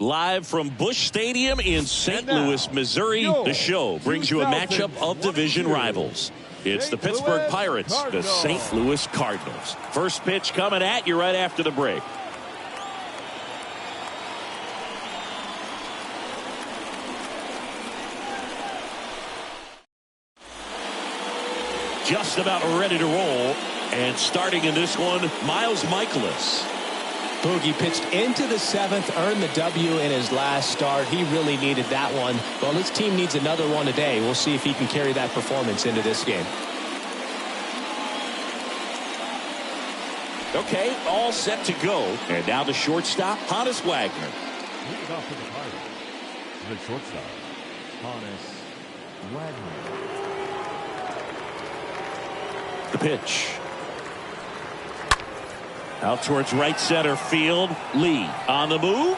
Live from Busch Stadium in St. Louis, Missouri, the show brings you a matchup of division rivals. It's the Pittsburgh Pirates, the St. Louis Cardinals. First pitch coming at you right after the break. Just about ready to roll. And starting in this one, Miles Michaelis. Boogie pitched into the seventh, earned the W in his last start. He really needed that one. Well, his team needs another one today. We'll see if he can carry that performance into this game. Okay, all set to go. And now the shortstop, Honus Wagner. Leading off for the Pirates, the shortstop, Honus Wagner. The pitch. Out towards right center field. Lee on the move.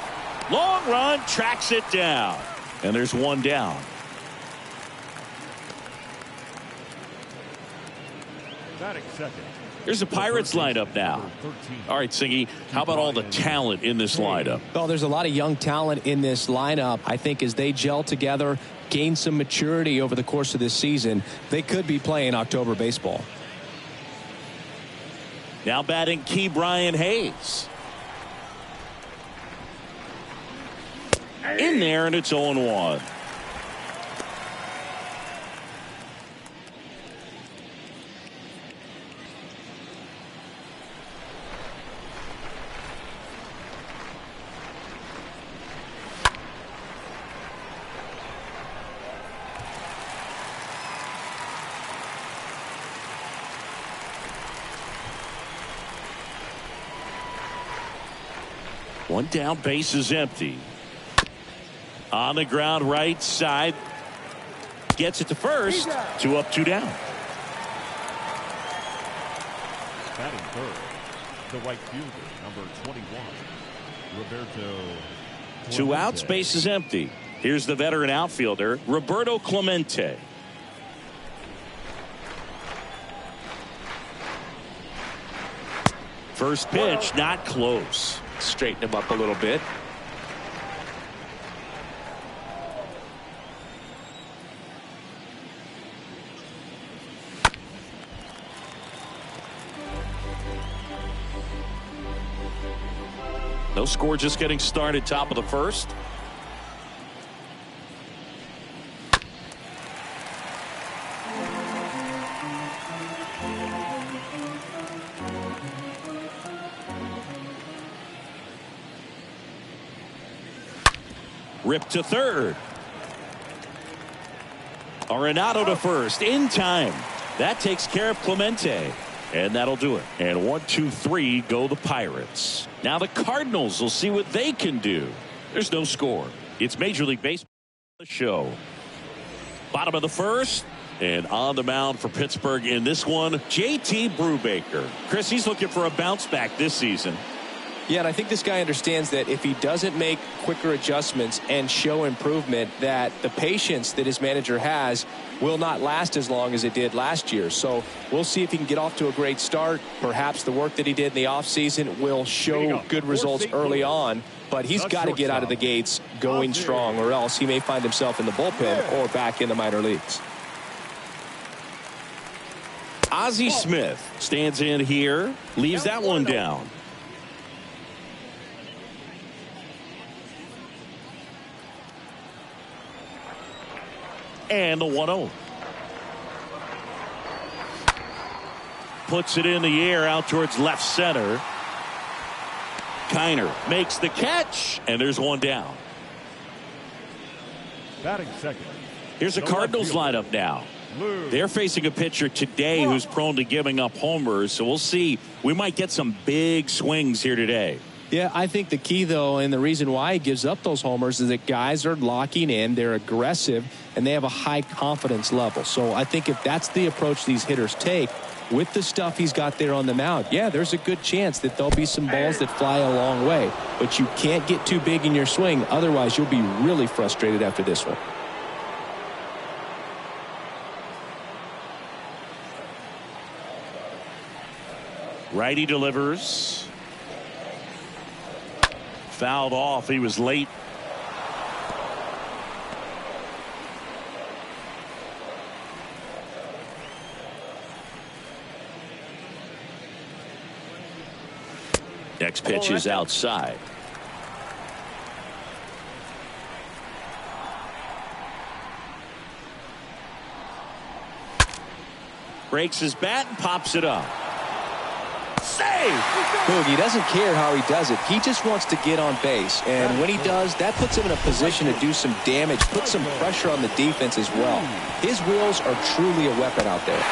Long run, tracks it down. And there's one down. Batting second. Here's the Pirates lineup now. All right, Singy, how about all the talent in this lineup? Well, there's a lot of young talent in this lineup. I think as they gel together, gain some maturity over the course of this season, they could be playing October baseball. Now batting Key Brian Hayes. In there, and it's 0-1. One down, base is empty. On the ground, right side. Gets it to first. 2 up, 2 down. Batting third, the right fielder, number 21, Roberto. 2 outs, base is empty. Here's the veteran outfielder, Roberto Clemente. First pitch, not close. Straighten him up a little bit. No score, just getting started, top of the first. Ripped to third. Arenado to first in time. That takes care of Clemente. And that'll do it. And 1, 2, 3 go the Pirates. Now the Cardinals will see what they can do. There's no score. It's Major League Baseball show. Bottom of the first. And on the mound for Pittsburgh in this one, JT Brubaker. Chris, he's looking for a bounce back this season. Yeah, and I think this guy understands that if he doesn't make quicker adjustments and show improvement, that the patience that his manager has will not last as long as it did last year. So we'll see if he can get off to a great start. Perhaps the work that he did in the offseason will show good results early on. But he's got to get out of the gates going strong, or else he may find himself in the bullpen or back in the minor leagues. Ozzie Smith stands in here, leaves that one down. And the 1-0. Puts it in the air out towards left center. Kiner makes the catch, and there's one down. Batting second. Here's the Cardinals lineup now. They're facing a pitcher today who's prone to giving up homers, so we'll see. We might get some big swings here today. Yeah, I think the key, though, and the reason why he gives up those homers is that guys are locking in, they're aggressive, and they have a high confidence level. So I think if that's the approach these hitters take, with the stuff he's got there on the mound, yeah, there's a good chance that there'll be some balls that fly a long way. But you can't get too big in your swing, otherwise you'll be really frustrated after this one. Righty delivers. Fouled off. He was late Next pitch is outside. Breaks his bat and pops it up. Save! He doesn't care how he does it. He just wants to get on base. And when he does, that puts him in a position to do some damage, put some pressure on the defense as well. His wheels are truly a weapon out there.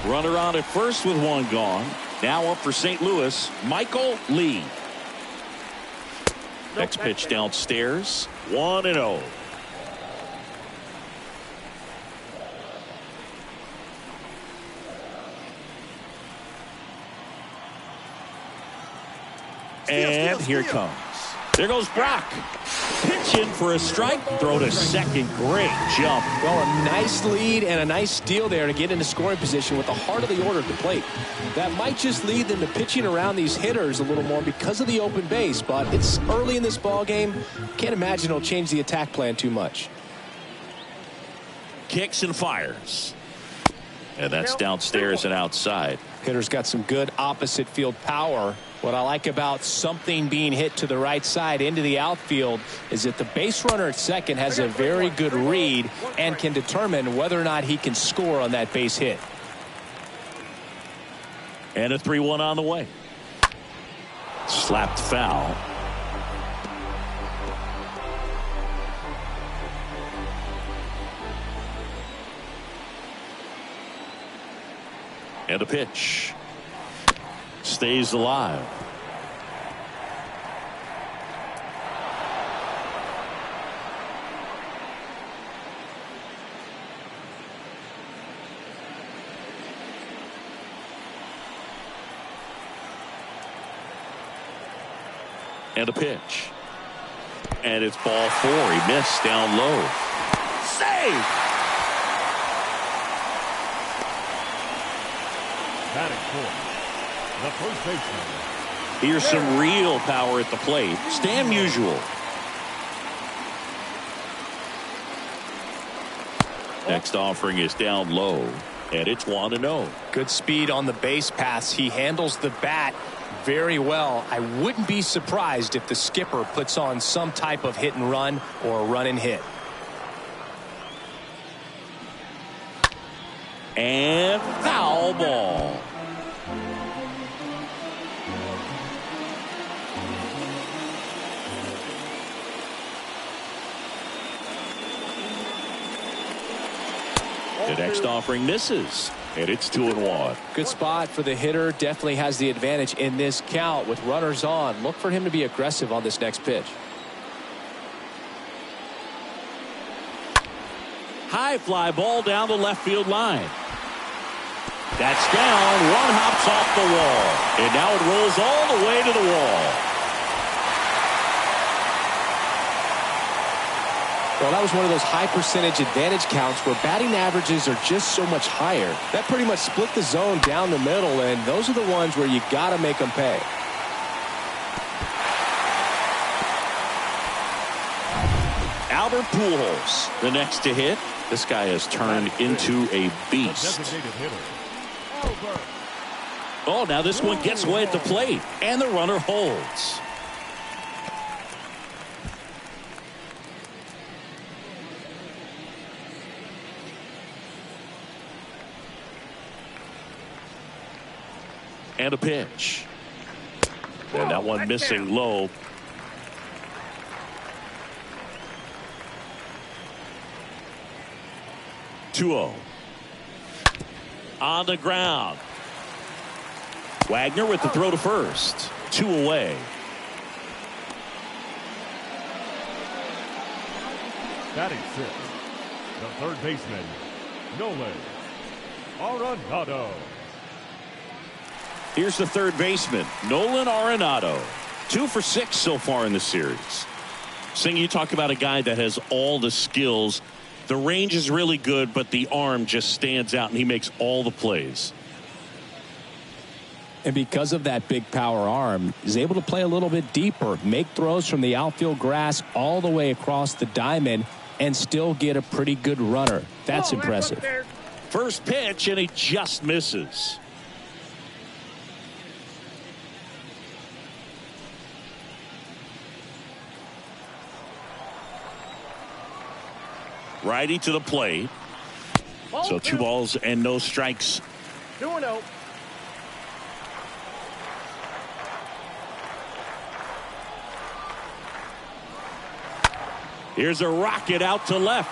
Runner on at first with one gone. Now up for St. Louis, Michael Lee. Next pitch downstairs, 1-0. And here comes. There goes Brock. Pitching for a strike. Throw to second. Great jump. Well, a nice lead and a nice steal there to get into scoring position with the heart of the order at the plate. That might just lead them to pitching around these hitters a little more because of the open base, but it's early in this ball game. Can't imagine it'll change the attack plan too much. Kicks and fires. And that's downstairs and outside. Hitter's got some good opposite field power. What I like about something being hit to the right side into the outfield is that the base runner at second has a very good read and can determine whether or not he can score on that base hit. And a 3-1 on the way. Slapped foul. And a pitch. Stays alive. And a pitch. And it's ball 4. He missed down low. Save! Batting fourth, the first baseman. Here's some real power at the plate. Stan Musial. Next offering is down low, and it's 1-0. Good speed on the base paths. He handles the bat very well. I wouldn't be surprised if the skipper puts on some type of hit and run or a run and hit. And foul ball. The next offering misses, and it's 2-1. Good spot for the hitter. Definitely has the advantage in this count with runners on. Look for him to be aggressive on this next pitch. High fly ball down the left field line. That's down. One hops off the wall, and now it rolls all the way to the wall. Well, that was one of those high percentage advantage counts where batting averages are just so much higher. That pretty much split the zone down the middle, and those are the ones where you got to make them pay. Albert Pujols, the next to hit. This guy has turned into a beast. Oh, now this one gets away at the plate, and the runner holds. And a pitch. And that one missing low. Two-0. On the ground. Wagner with the throw to first. 2 away. Batting sixth, the third baseman, Nolan Arenado. Here's the third baseman, Nolan Arenado. 2 for 6 so far in the series. Sing, you talk about a guy that has all the skills. The range is really good, but the arm just stands out, and he makes all the plays. And because of that big power arm, he's able to play a little bit deeper, make throws from the outfield grass all the way across the diamond, and still get a pretty good runner. That's impressive. First pitch, and he just misses. Righty to the plate. So 2 balls and no strikes. 2-0. Here's a rocket out to left.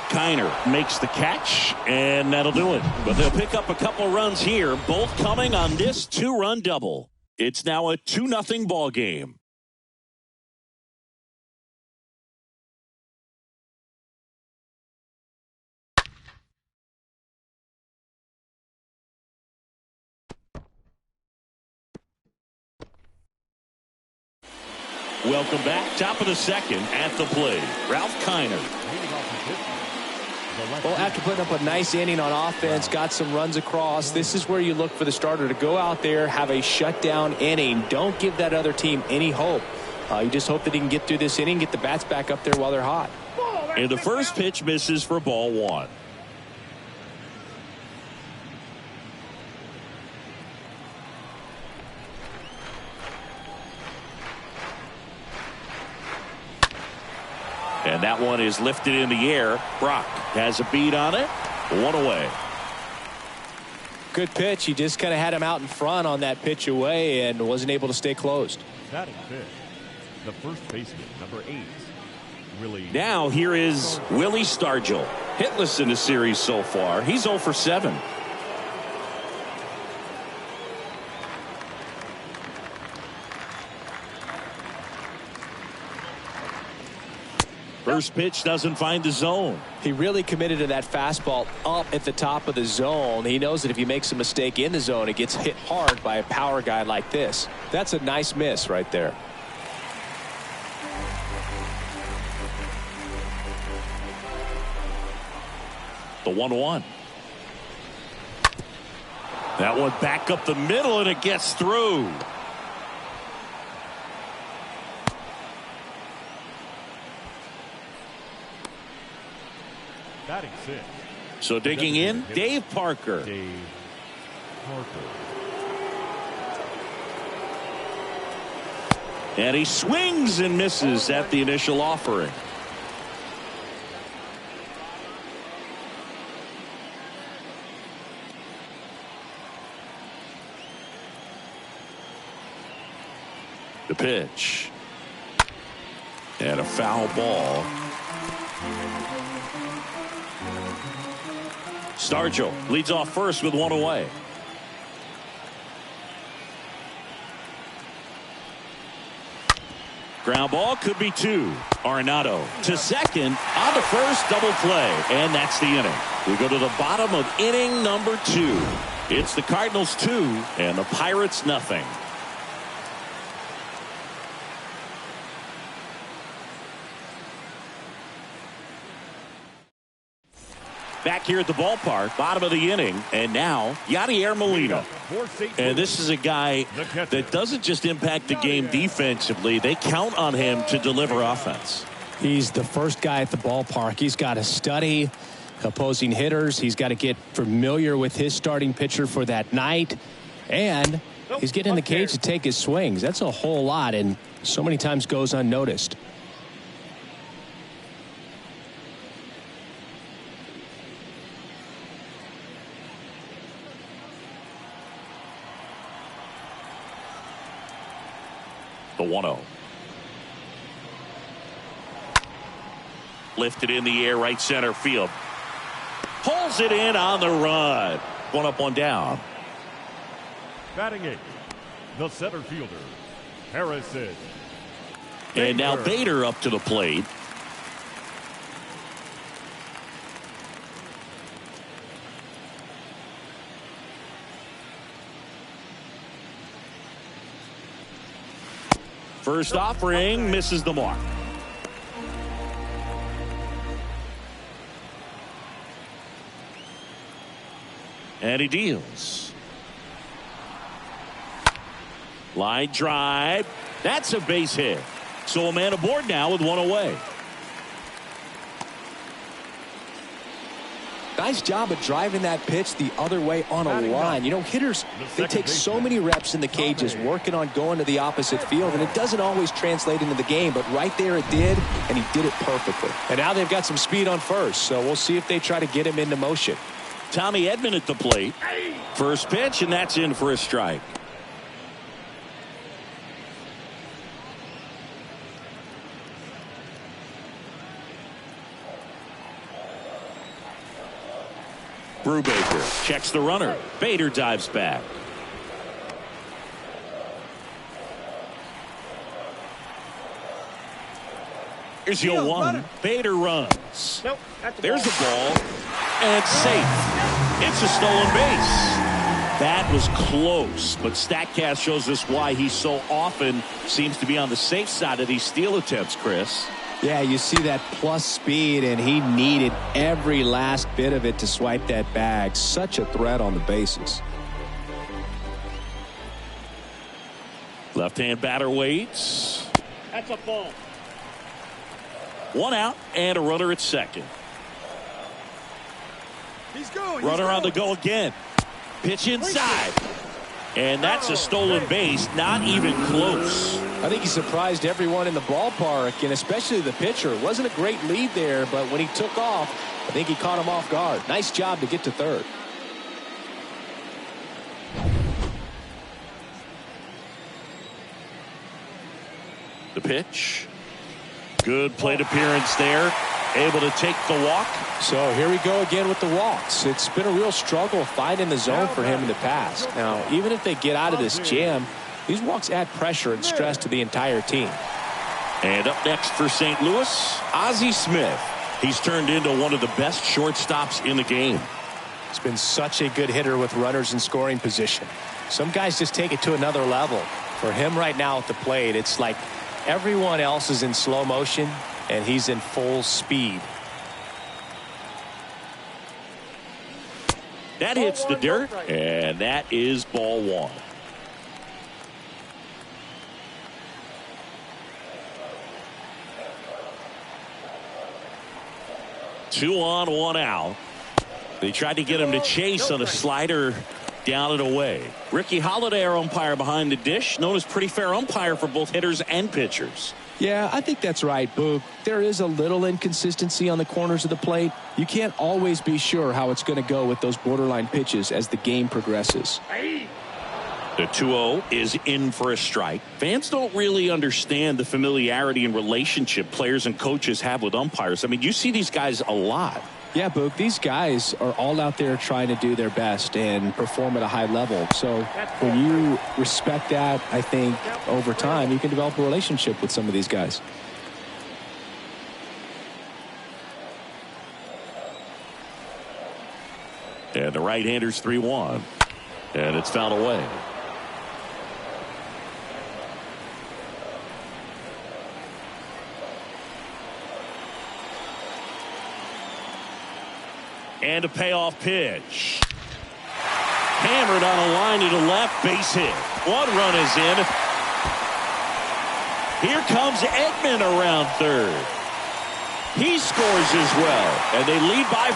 Kiner makes the catch, and that'll do it. But they'll pick up a couple runs here, both coming on this 2-run double. It's now a 2-0 ball game. Welcome back. Top of the second at the plate. Ralph Kiner. Well, after putting up a nice inning on offense, got some runs across, this is where you look for the starter to go out there, have a shutdown inning. Don't give that other team any hope. You just hope that he can get through this inning, get the bats back up there while they're hot. And the first pitch misses for ball 1. And that one is lifted in the air. Brock has a beat on it. 1 away. Good pitch. He just kind of had him out in front on that pitch away and wasn't able to stay closed. Batting fifth, the first baseman, number 8, Willie. Now here is Willie Stargell. Hitless in the series so far. He's 0 for 7. First pitch doesn't find the zone. He really committed to that fastball up at the top of the zone. He knows that if he makes a mistake in the zone, it gets hit hard by a power guy like this. That's a nice miss right there. The 1-1. That one back up the middle, and it gets through. Batting sixth. So digging in, Dave Parker. Dave Parker. And he swings and misses at the initial offering. The pitch. And a foul ball. Stargell leads off first with 1 away. Ground ball could be 2. Arenado to second on the first, double play, and that's the inning. We go to the bottom of inning number 2. It's the Cardinals 2 and the Pirates nothing. Back here at the ballpark, bottom of the inning, and now Yadier Molina. And this is a guy that doesn't just impact the game defensively. They count on him to deliver offense. He's the first guy at the ballpark. He's got to study opposing hitters. He's got to get familiar with his starting pitcher for that night. And he's getting in the cage to take his swings. That's a whole lot, and so many times goes unnoticed. The 1-0. Lifted in the air, right center field. Pulls it in on the run. 1 up, 1 down. Batting 8, the center fielder, Harrison. And now Bader up to the plate. First offering misses the mark. And he deals. Line drive. That's a base hit. So a man aboard now with one away. Nice job of driving that pitch the other way on a line. You know, hitters, they take so many reps in the cages working on going to the opposite field, and it doesn't always translate into the game, but right there it did, and he did it perfectly. And now they've got some speed on first, so we'll see if they try to get him into motion. Tommy Edman at the plate. First pitch, and that's in for a strike. Brubaker checks the runner. Bader dives back. Here's the 0-1. Bader runs. Nope, there's the ball. And safe. It's a stolen base. That was close, but StatCast shows us why he so often seems to be on the safe side of these steal attempts, Chris. Yeah, you see that plus speed, and he needed every last bit of it to swipe that bag. Such a threat on the bases. Left-hand batter waits. That's a ball. One out and a runner at second. He's going. Runner on the go again. Pitch inside. And that's a stolen base, not even close. I think he surprised everyone in the ballpark, and especially the pitcher. It wasn't a great lead there, but when he took off, I think he caught him off guard. Nice job to get to third. The pitch. Good plate appearance there. Able to take the walk. So here we go again with the walks. It's been a real struggle finding the zone for him in the past. Now, even if they get out of this jam, these walks add pressure and stress to the entire team. And up next for St. Louis, Ozzie Smith. He's turned into one of the best shortstops in the game. He's been such a good hitter with runners in scoring position. Some guys just take it to another level. For him right now at the plate, it's like everyone else is in slow motion and he's in full speed. That hits the dirt, and that is ball one. Two on, one out. They tried to get him to chase on a slider down and away. Ricky Holiday, our umpire behind the dish, known as pretty fair umpire for both hitters and pitchers. Yeah, I think that's right, Boog. There is a little inconsistency on the corners of the plate. You can't always be sure how it's going to go with those borderline pitches as the game progresses. The 2-0 is in for a strike. Fans don't really understand the familiarity and relationship players and coaches have with umpires. I mean, you see these guys a lot. Yeah, Boog, these guys are all out there trying to do their best and perform at a high level. So when you respect that, I think over time you can develop a relationship with some of these guys. And the right-hander's 3-1. And it's fouled away. And a payoff pitch. Hammered on a line to the left, base hit. One run is in. Here comes Edman around third. He scores as well, and they lead by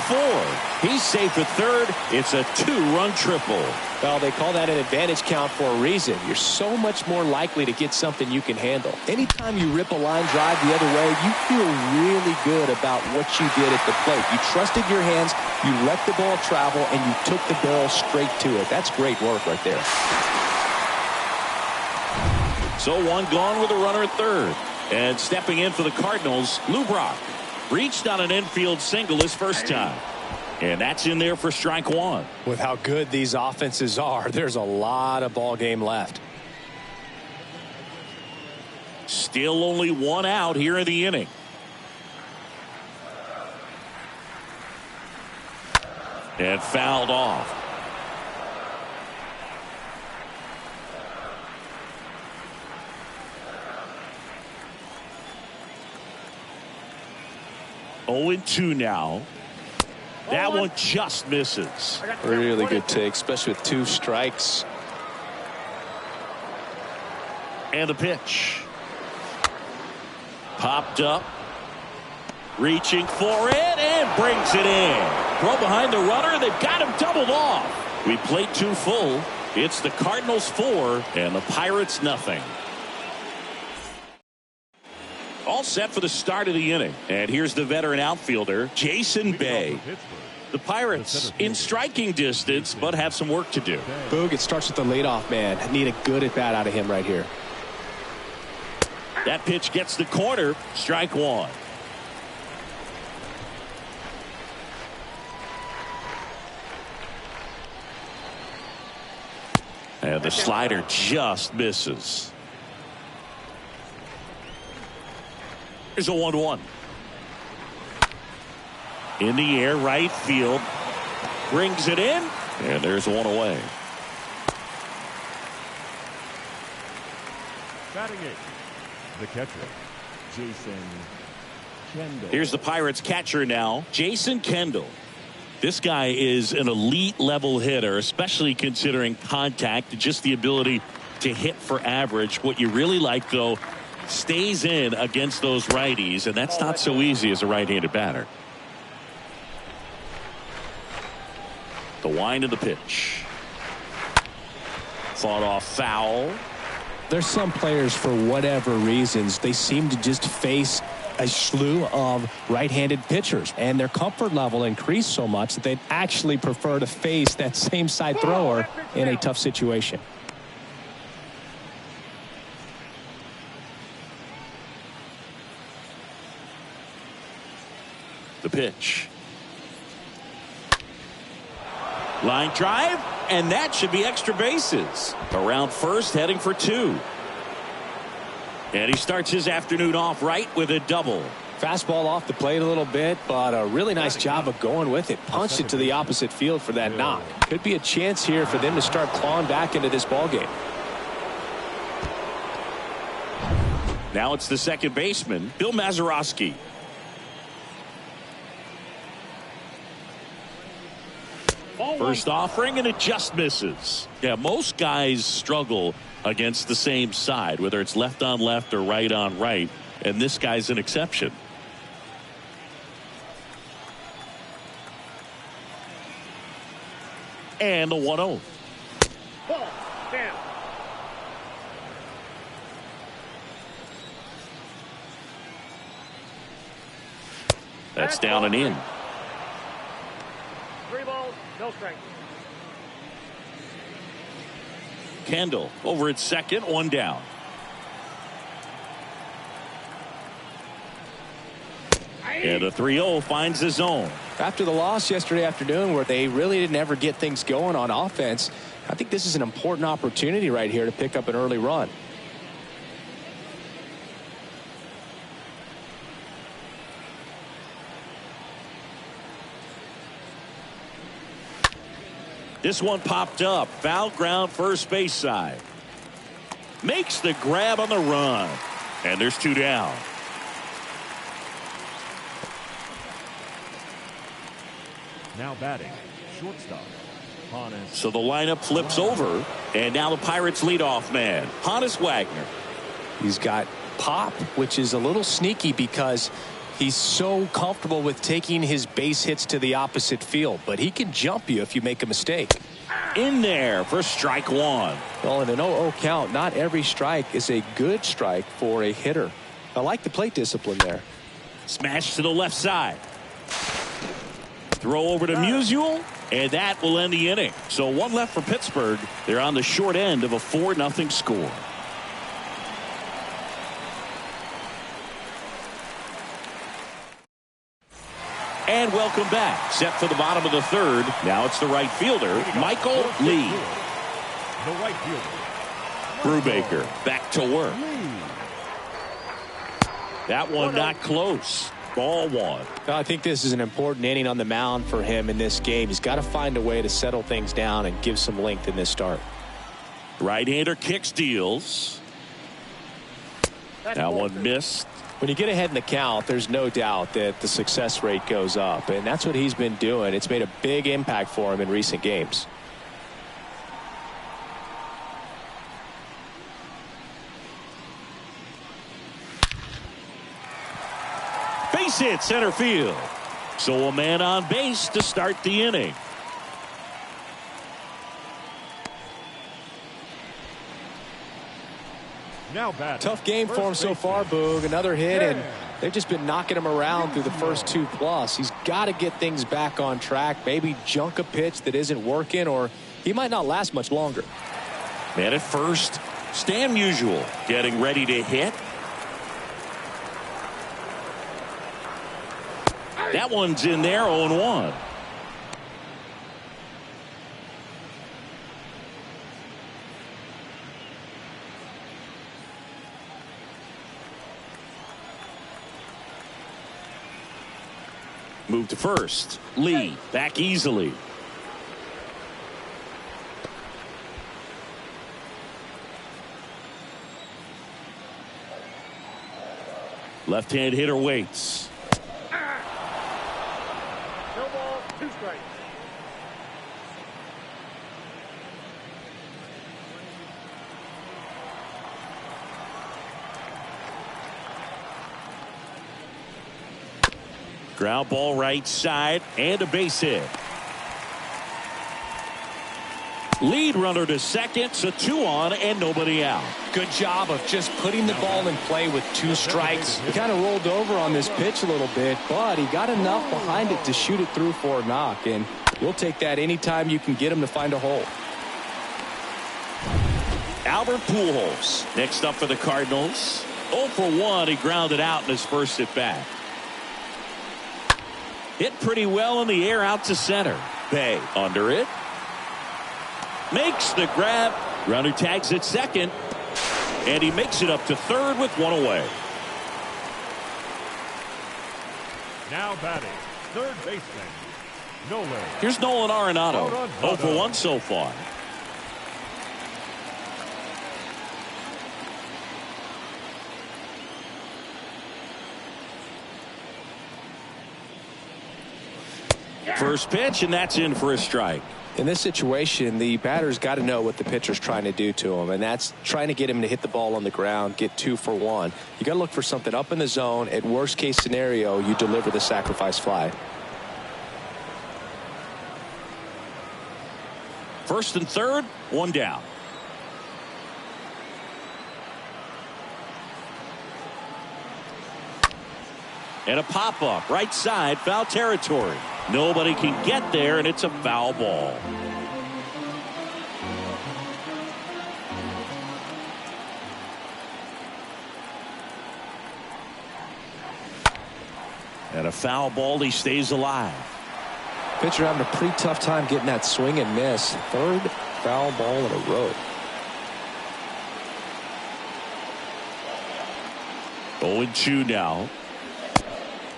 4. He's safe at third. It's a 2-run triple. Well, they call that an advantage count for a reason. You're so much more likely to get something you can handle. Anytime you rip a line drive the other way, you feel really good about what you did at the plate. You trusted your hands, you let the ball travel, and you took the barrel straight to it. That's great work right there. So one gone with a runner at third. And stepping in for the Cardinals, Lou Brock reached on an infield single his first time. And that's in there for strike one. With how good these offenses are, there's a lot of ball game left. Still only one out here in the inning. And fouled off. Oh, 0-2 now. That one just misses. Really good take, especially with 2 strikes. And the pitch. Popped up. Reaching for it and brings it in. Throw behind the runner. They've got him doubled off. We played 2 full. It's the Cardinals 4 and the Pirates nothing. All set for the start of the inning. And here's the veteran outfielder, Jason Bay. The Pirates in striking distance, but have some work to do. Boog, it starts with the leadoff man. Need a good at bat out of him right here. That pitch gets the corner. Strike 1. And the slider just misses. Here's a 1-1. In the air, right field. Brings it in. And there's one away. Batting it, the catcher, Jason Kendall. Here's the Pirates catcher now, Jason Kendall. This guy is an elite level hitter, especially considering contact, just the ability to hit for average. What you really like, though, stays in against those righties, and that's not so easy as a right-handed batter. The wind of the pitch. Fought off foul. There's some players, for whatever reasons, they seem to just face a slew of right-handed pitchers, and their comfort level increased so much that they'd actually prefer to face that same side thrower in a tough situation. The pitch. Line drive, and that should be extra bases. Around first, heading for 2. And he starts his afternoon off right with a double. Fastball off the plate a little bit, but a really nice job of going with it. Punched it to the opposite field for that knock. Could be a chance here for them to start clawing back into this ballgame. Now it's the second baseman, Bill Mazeroski. First offering, and it just misses. Yeah, most guys struggle against the same side, whether it's left on left or right on right, and this guy's an exception. And the 1-0. Ball, down. That's down and in. 3 balls, no strikes. Kendall over at second, 1 down. And a 3-0 finds the zone. After the loss yesterday afternoon, where they really didn't ever get things going on offense, I think this is an important opportunity right here to pick up an early run. This one popped up. Foul ground, first base side. Makes the grab on the run. And there's 2 down. Now batting, shortstop, Hannes. So the lineup flips over. And now the Pirates leadoff man, Hannes Wagner. He's got pop, which is a little sneaky because he's so comfortable with taking his base hits to the opposite field, but he can jump you if you make a mistake. In there for strike 1. Well, in an 0-0 count, not every strike is a good strike for a hitter. I like the plate discipline there. Smash to the left side. Throw over to Musial, and that will end the inning. So 1 left for Pittsburgh. They're on the short end of a 4-0 score. And welcome back. Set for the bottom of the 3rd. Now it's the right fielder, Michael Lee. The right fielder, Brubaker back to work. That one not close. Ball 1. I think this is an important inning on the mound for him in this game. He's got to find a way to settle things down and give some length in this start. Right-hander kicks, deals. That one missed. When you get ahead in the count, there's no doubt that the success rate goes up, and that's what he's been doing. It's made a big impact for him in recent games. base hit center field. So a man on base to start the inning. Now batting. Tough game for him so far, Boog. Another hit, and they've just been knocking him around through the first 2+. He's got to get things back on track. Maybe junk a pitch that isn't working, or he might not last much longer. Man at first, Stan Musial getting ready to hit. That one's in there, 0-1. Move to first. Lee back easily. Left-hand hitter waits. No ball, 2 strikes. Ground ball right side and a base hit. Lead runner to second, so 2 on and nobody out. Good job of just putting the ball in play with 2 strikes. He kind of rolled over on this pitch a little bit, but he got enough behind it to shoot it through for a knock, and you'll take that anytime you can get him to find a hole. Albert Pujols next up for the Cardinals. 0 for 1. He grounded out in his first at bat. Hit pretty well in the air out to center. Bay under it. Makes the grab. Runner tags at second. And he makes it up to third with 1 away. Now batting. Third baseman. Nolan. Here's Nolan Arenado. 0 for 1 so far. First pitch, and that's in for a strike. In this situation, the batter's got to know what the pitcher's trying to do to him, and that's trying to get him to hit the ball on the ground, get 2 for 1. You got to look for something up in the zone. At worst case scenario, you deliver the sacrifice fly. First and third, 1 down. And a pop-up right side, foul territory. Nobody can get there, and it's a foul ball. And a foul ball, he stays alive. Pitcher having a pretty tough time getting that swing and miss. Third foul ball in a row. 0-2 now.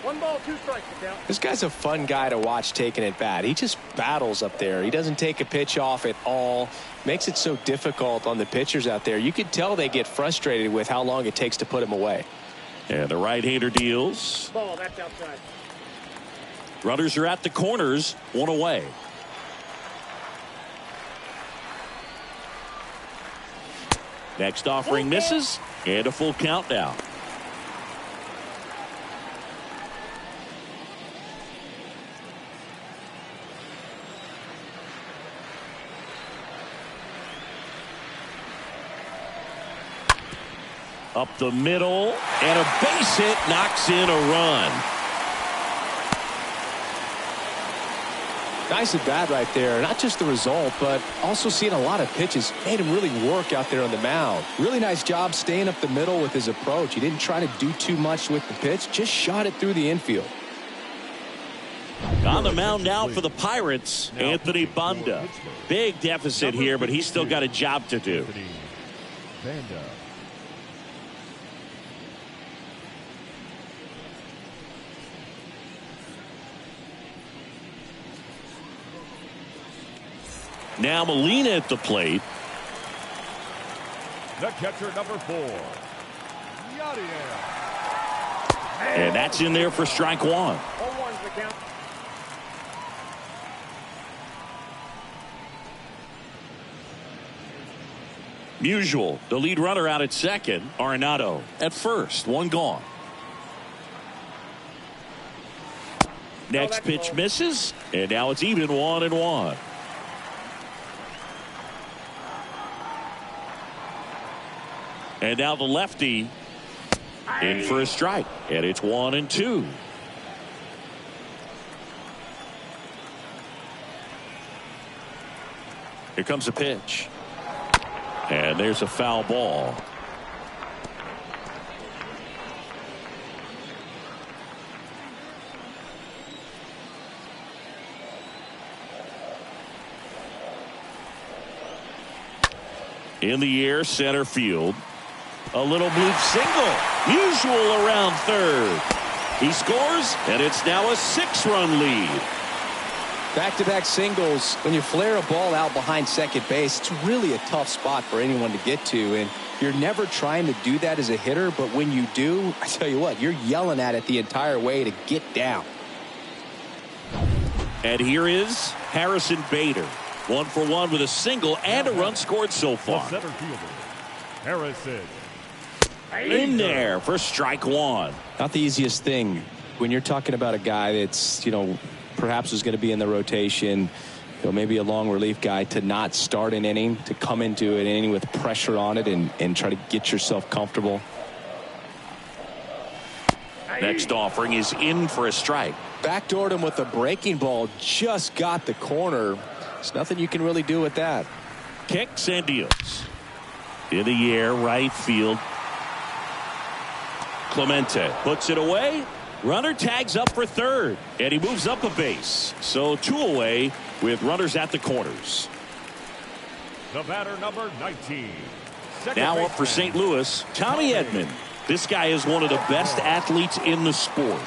1 ball, 2 strikes. Count. This guy's a fun guy to watch taking at bat. He just battles up there. He doesn't take a pitch off at all. Makes it so difficult on the pitchers out there. You can tell they get frustrated with how long it takes to put him away. And the right-hander deals. Ball, that's outside. Runners are at the corners, 1 away. Next offering misses, and a full count now. Up the middle, and a base hit knocks in a run. Nice at bat right there. Not just the result, but also seeing a lot of pitches. Made him really work out there on the mound. Really nice job staying up the middle with his approach. He didn't try to do too much with the pitch. Just shot it through the infield. On the mound now for the Pirates, Anthony Banda. Big deficit here, but he's still got a job to do. Banda. Now Molina at the plate. The catcher, number 4. Yadier. And that's in there for strike 1. 0-1's the count. Musial, the lead runner out at second. Arenado at first. 1 gone. Next pitch misses, and now it's even 1-1. And now the lefty in for a strike, and it's 1-2. Here comes a pitch, and there's a foul ball. In the air, center field. A little bloop single. Usual around third. He scores, and it's now a 6-run lead. Back-to-back singles. When you flare a ball out behind second base, it's really a tough spot for anyone to get to. And you're never trying to do that as a hitter, but when you do, I tell you what, you're yelling at it the entire way to get down. And here is Harrison Bader. 1 for 1 with a single and a run scored so far. The center fielder, Harrison. In there for strike 1. Not the easiest thing when you're talking about a guy that's, perhaps is going to be in the rotation, maybe a long relief guy, to not start an inning, to come into an inning with pressure on it and try to get yourself comfortable. Next offering is in for a strike. Backdoored him with a breaking ball, just got the corner. There's nothing you can really do with that. Kicks and deals. In the air, right field. Clemente puts it away. Runner tags up for third, and he moves up a base. So 2 away with runners at the corners. The batter, number 19. Now up for St. Louis, Tommy Edman. This guy is one of the best athletes in the sport.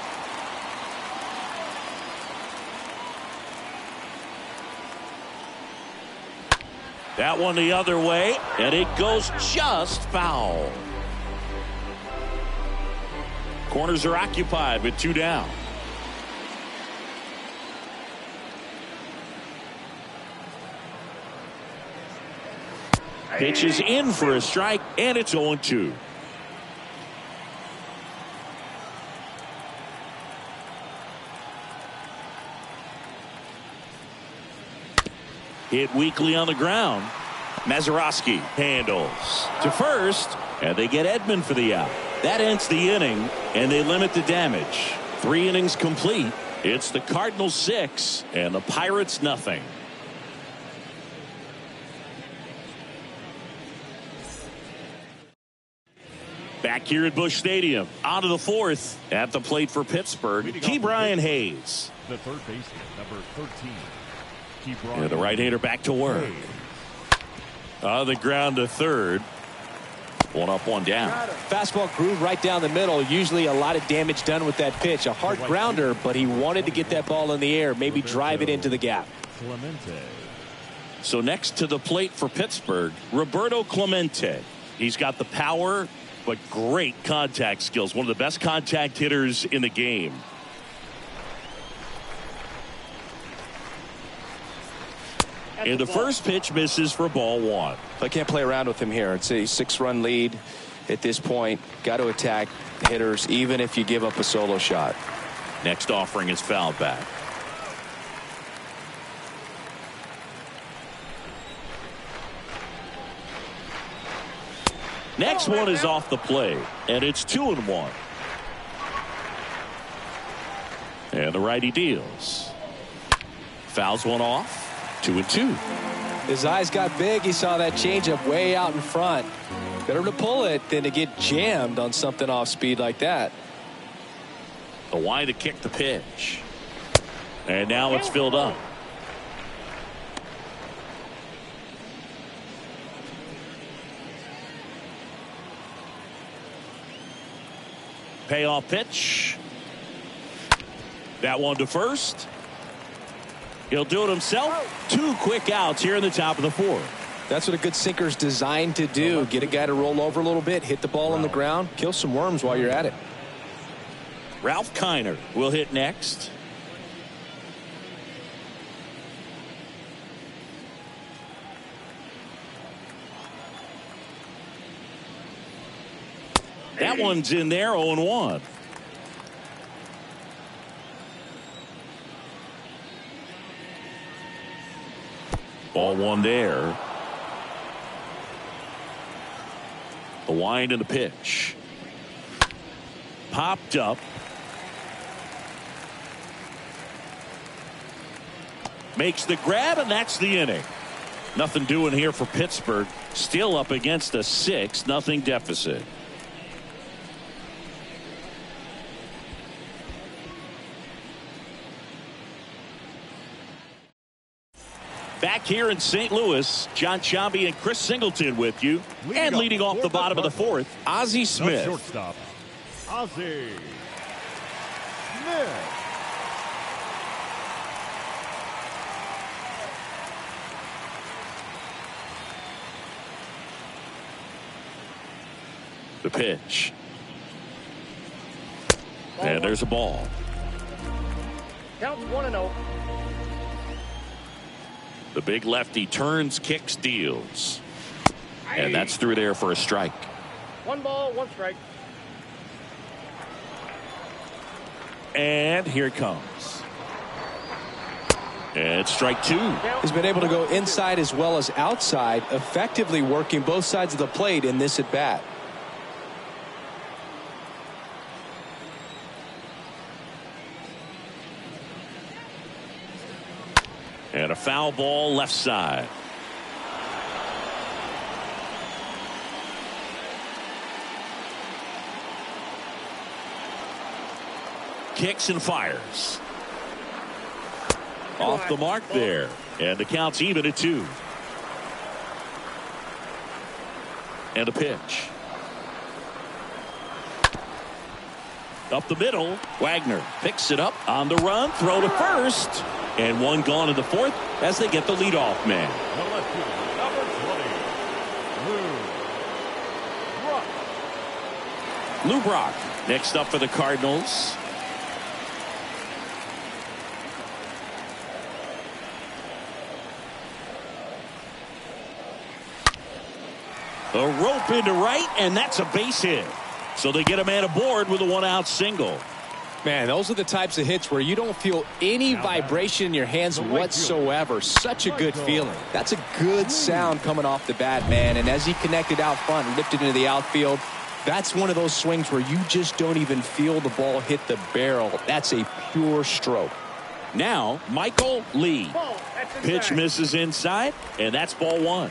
That one the other way, and it goes just foul. Corners are occupied with 2 down. Pitch is in for a strike, and it's 0-2. Hit weakly on the ground. Mazeroski handles to first, and they get Edman for the out. That ends the inning, and they limit the damage. 3 innings complete. It's the Cardinals 6 and the Pirates nothing. Back here at Busch Stadium, on to the 4th. At the plate for Pittsburgh, Ke'Bryan Hayes. The third baseman, number 13. And the right-hander back to work. On the ground to third. 1 up, 1 down. Fastball groove right down the middle. Usually a lot of damage done with that pitch. A hard grounder, but he wanted to get that ball in the air, maybe drive it into the gap. Clemente. So next to the plate for Pittsburgh, Roberto Clemente. He's got the power, but great contact skills. One of the best contact hitters in the game. And the first pitch misses for ball 1. I can't play around with him here. It's a 6-run lead at this point. Got to attack hitters even if you give up a solo shot. Next offering is fouled back. Next one is off the plate, and it's 2-1. And the righty deals. Fouls one off. 2-2. His eyes got big. He saw that changeup way out in front. Better to pull it than to get jammed on something off speed like that. The wide to kick the pitch. And now it's filled up. Payoff pitch. That one to first. He'll do it himself. 2 quick outs here in the top of the 4th. That's what a good sinker's designed to do. Get a guy to roll over a little bit, hit the ball on the ground, kill some worms while you're at it. Ralph Kiner will hit next. That one's in there, 0-1. Ball one there. The wind and the pitch. Popped up. Makes the grab, and that's the inning. Nothing doing here for Pittsburgh. Still up against a 6-0 deficit. Back here in St. Louis, John Sciambi and Chris Singleton with you. And leading off the bottom of the fourth, Ozzie Smith. Shortstop, Ozzie Smith. The pitch. And there's a ball. Count 1-0. The big lefty turns, kicks, deals. And that's through there for a strike. 1 ball, 1 strike. And here it comes. And strike 2. He's been able to go inside as well as outside, effectively working both sides of the plate in this at bat. And a foul ball left side. Kicks and fires. Off the mark there. And the count's even at 2. And a pitch. Up the middle. Wagner picks it up on the run. Throw to first. And one gone in the fourth as they get the leadoff man. Lou Brock next up for the Cardinals. A rope into right, and that's a base hit. So they get a man aboard with a 1-out single. Man, those are the types of hits where you don't feel any vibration in your hands whatsoever. Such a good feeling. That's a good sound coming off the bat, man. And as he connected out front and lifted into the outfield, that's one of those swings where you just don't even feel the ball hit the barrel. That's a pure stroke. Now, Michael Lee. Pitch misses inside, and that's ball 1.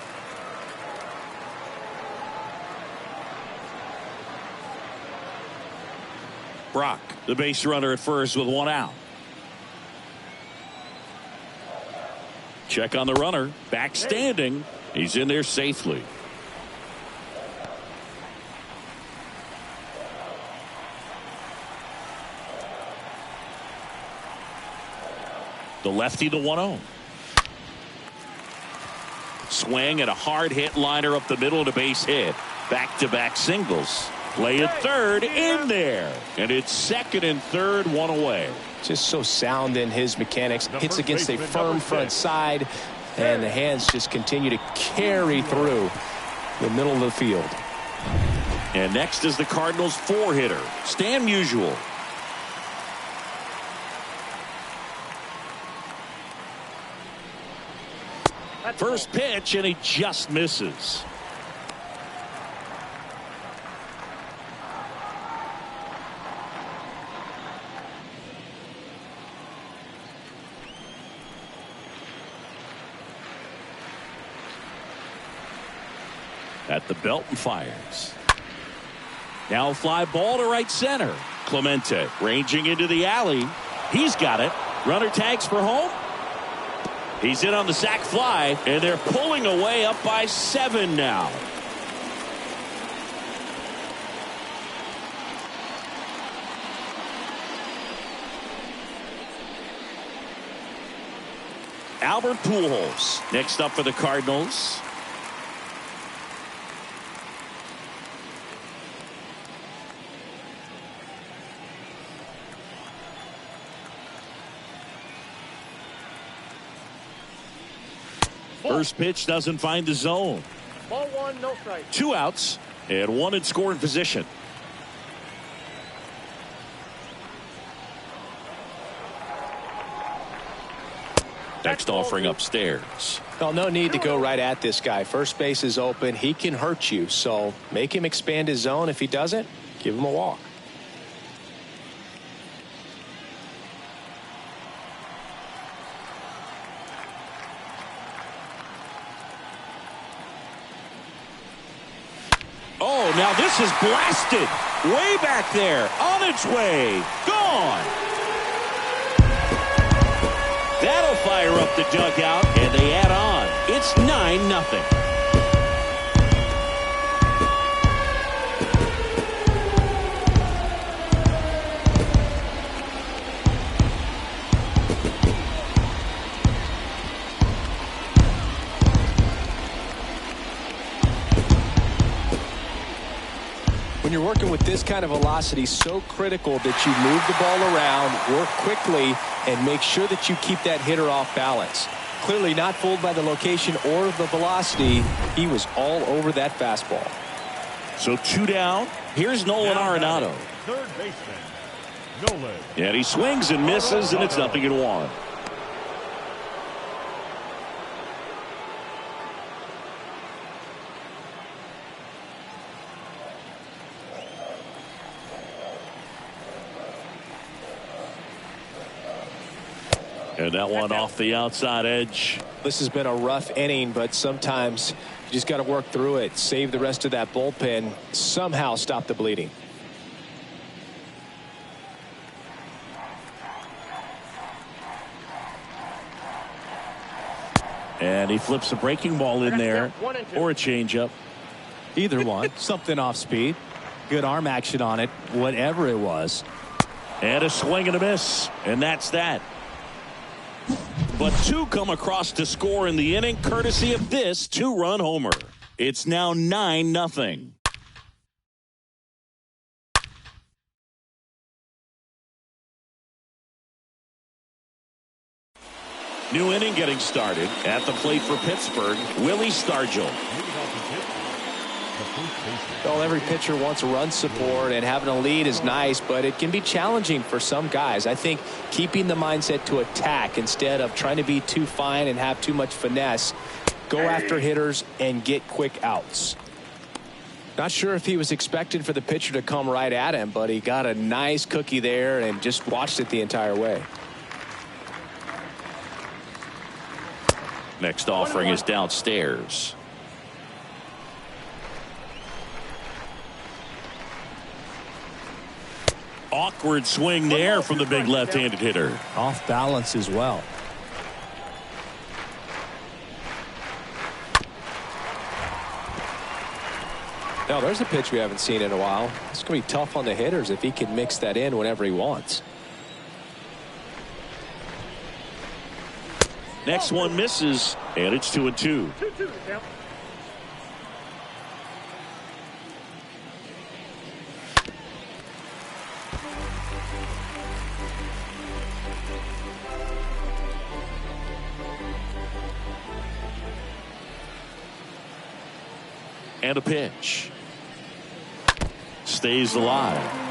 Brock, the base runner at first with 1 out. Check on the runner. Back standing. He's in there safely. The lefty, the 1-0. Swing and a hard hit liner up the middle and a base hit. Back-to-back singles. Play at third, in there. And it's second and third, 1 away. Just so sound in his mechanics. Hits against a firm front side, and the hands just continue to carry through the middle of the field. And next is the Cardinals 4-hitter, Stan Musial. First pitch, and he just misses. At the belt and fires. Now a fly ball to right center. Clemente ranging into the alley. He's got it. Runner tags for home. He's in on the sac fly, and they're pulling away up by 7 now. Albert Pujols next up for the Cardinals. First pitch doesn't find the zone. Ball 1, no strike. 2 outs and 1 in scoring position. Next offering upstairs. Well, no need to go right at this guy. First base is open. He can hurt you. So make him expand his zone. If he doesn't, give him a walk. Oh, now this is blasted. Way back there. On its way. Gone. That'll fire up the dugout, and they add on. It's 9-0. When you're working with this kind of velocity, so critical that you move the ball around, work quickly, and make sure that you keep that hitter off balance. Clearly not fooled by the location or the velocity. He was all over that fastball. So 2 down. Here's Nolan Arenado. Third baseman, Nolan. And he swings and misses, and it's 0-1. And that one off the outside edge. This has been a rough inning, but sometimes you just got to work through it. Save the rest of that bullpen. Somehow stop the bleeding. And he flips a breaking ball in there, or a changeup. Either one. Something off speed. Good arm action on it. Whatever it was. And a swing and a miss. And that's that. But 2 come across to score in the inning, courtesy of this 2-run homer. It's now 9-0. New inning getting started. At the plate for Pittsburgh, Willie Stargell. Well, every pitcher wants run support, and having a lead is nice, but it can be challenging for some guys. I think keeping the mindset to attack instead of trying to be too fine and have too much finesse. Go after hitters and get quick outs. Not sure if he was expecting for the pitcher to come right at him, but he got a nice cookie there and just watched it the entire way. Next offering is downstairs. Awkward swing there from the big left-handed hitter. Off balance as well. Now there's a pitch we haven't seen in a while. It's going to be tough on the hitters if he can mix that in whenever he wants. Next one misses, and it's 2-2. 2-2 count. And a pitch. Stays alive.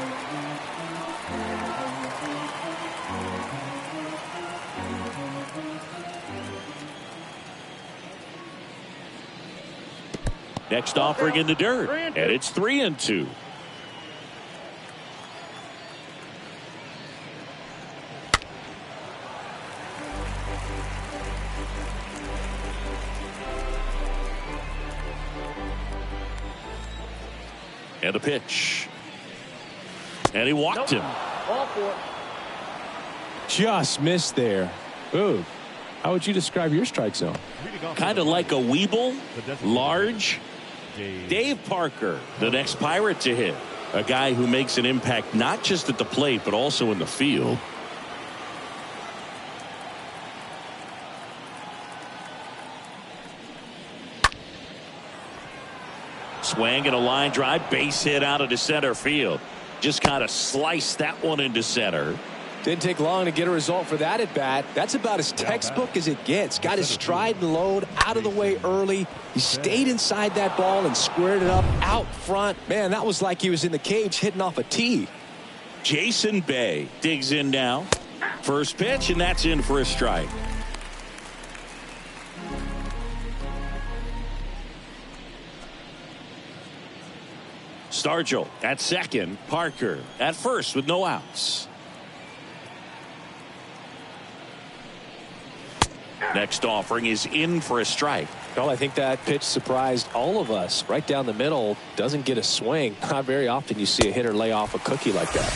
Next offering in the dirt, and it's 3-2. And a pitch. And he walked him. Ball 4. Just missed there. Ooh. How would you describe your strike zone? Kind of like a Weeble, large. Dave Parker, the next Pirate to hit. A guy who makes an impact not just at the plate, but also in the field. Swing and a line drive, base hit out into center field. Just kind of sliced that one into center. Didn't take long to get a result for that at bat. That's about as textbook as it gets. Got his stride and load out of the way early. He stayed inside that ball and squared it up out front. Man, that was like he was in the cage hitting off a tee. Jason Bay digs in now. First pitch, and that's in for a strike. Stargell at second. Parker at first with no outs. Next offering is in for a strike. Well, I think that pitch surprised all of us. Right down the middle, doesn't get a swing. Not very often you see a hitter lay off a cookie like that.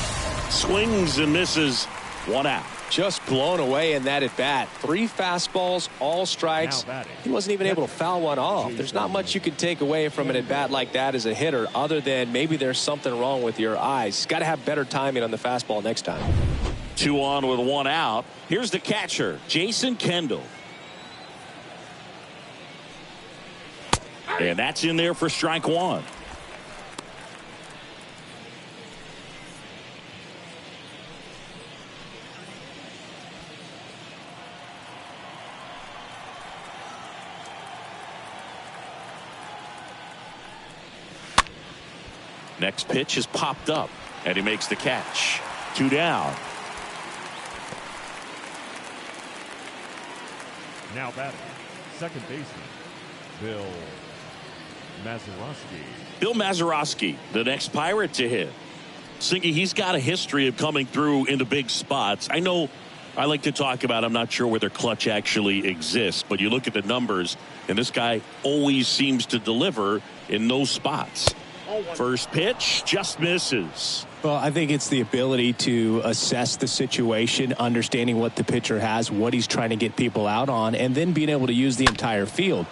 Swings and misses. 1 out. Just blown away in that at bat. 3 fastballs, all strikes. He wasn't even able to foul one off. There's not much you can take away from an at bat like that as a hitter, other than maybe there's something wrong with your eyes. Got to have better timing on the fastball next time. 2 on with 1 out. Here's the catcher, Jason Kendall. And that's in there for strike 1. Next pitch is popped up, and he makes the catch. 2 down. Now batting, second baseman, Bill Mazeroski. Bill Mazeroski, the next Pirate to hit. Singy, he's got a history of coming through into big spots. I know I like to talk about, I'm not sure whether clutch actually exists, but you look at the numbers, and this guy always seems to deliver in those spots. First pitch just misses. Well, I think it's the ability to assess the situation, understanding what the pitcher has, what he's trying to get people out on, and then being able to use the entire field.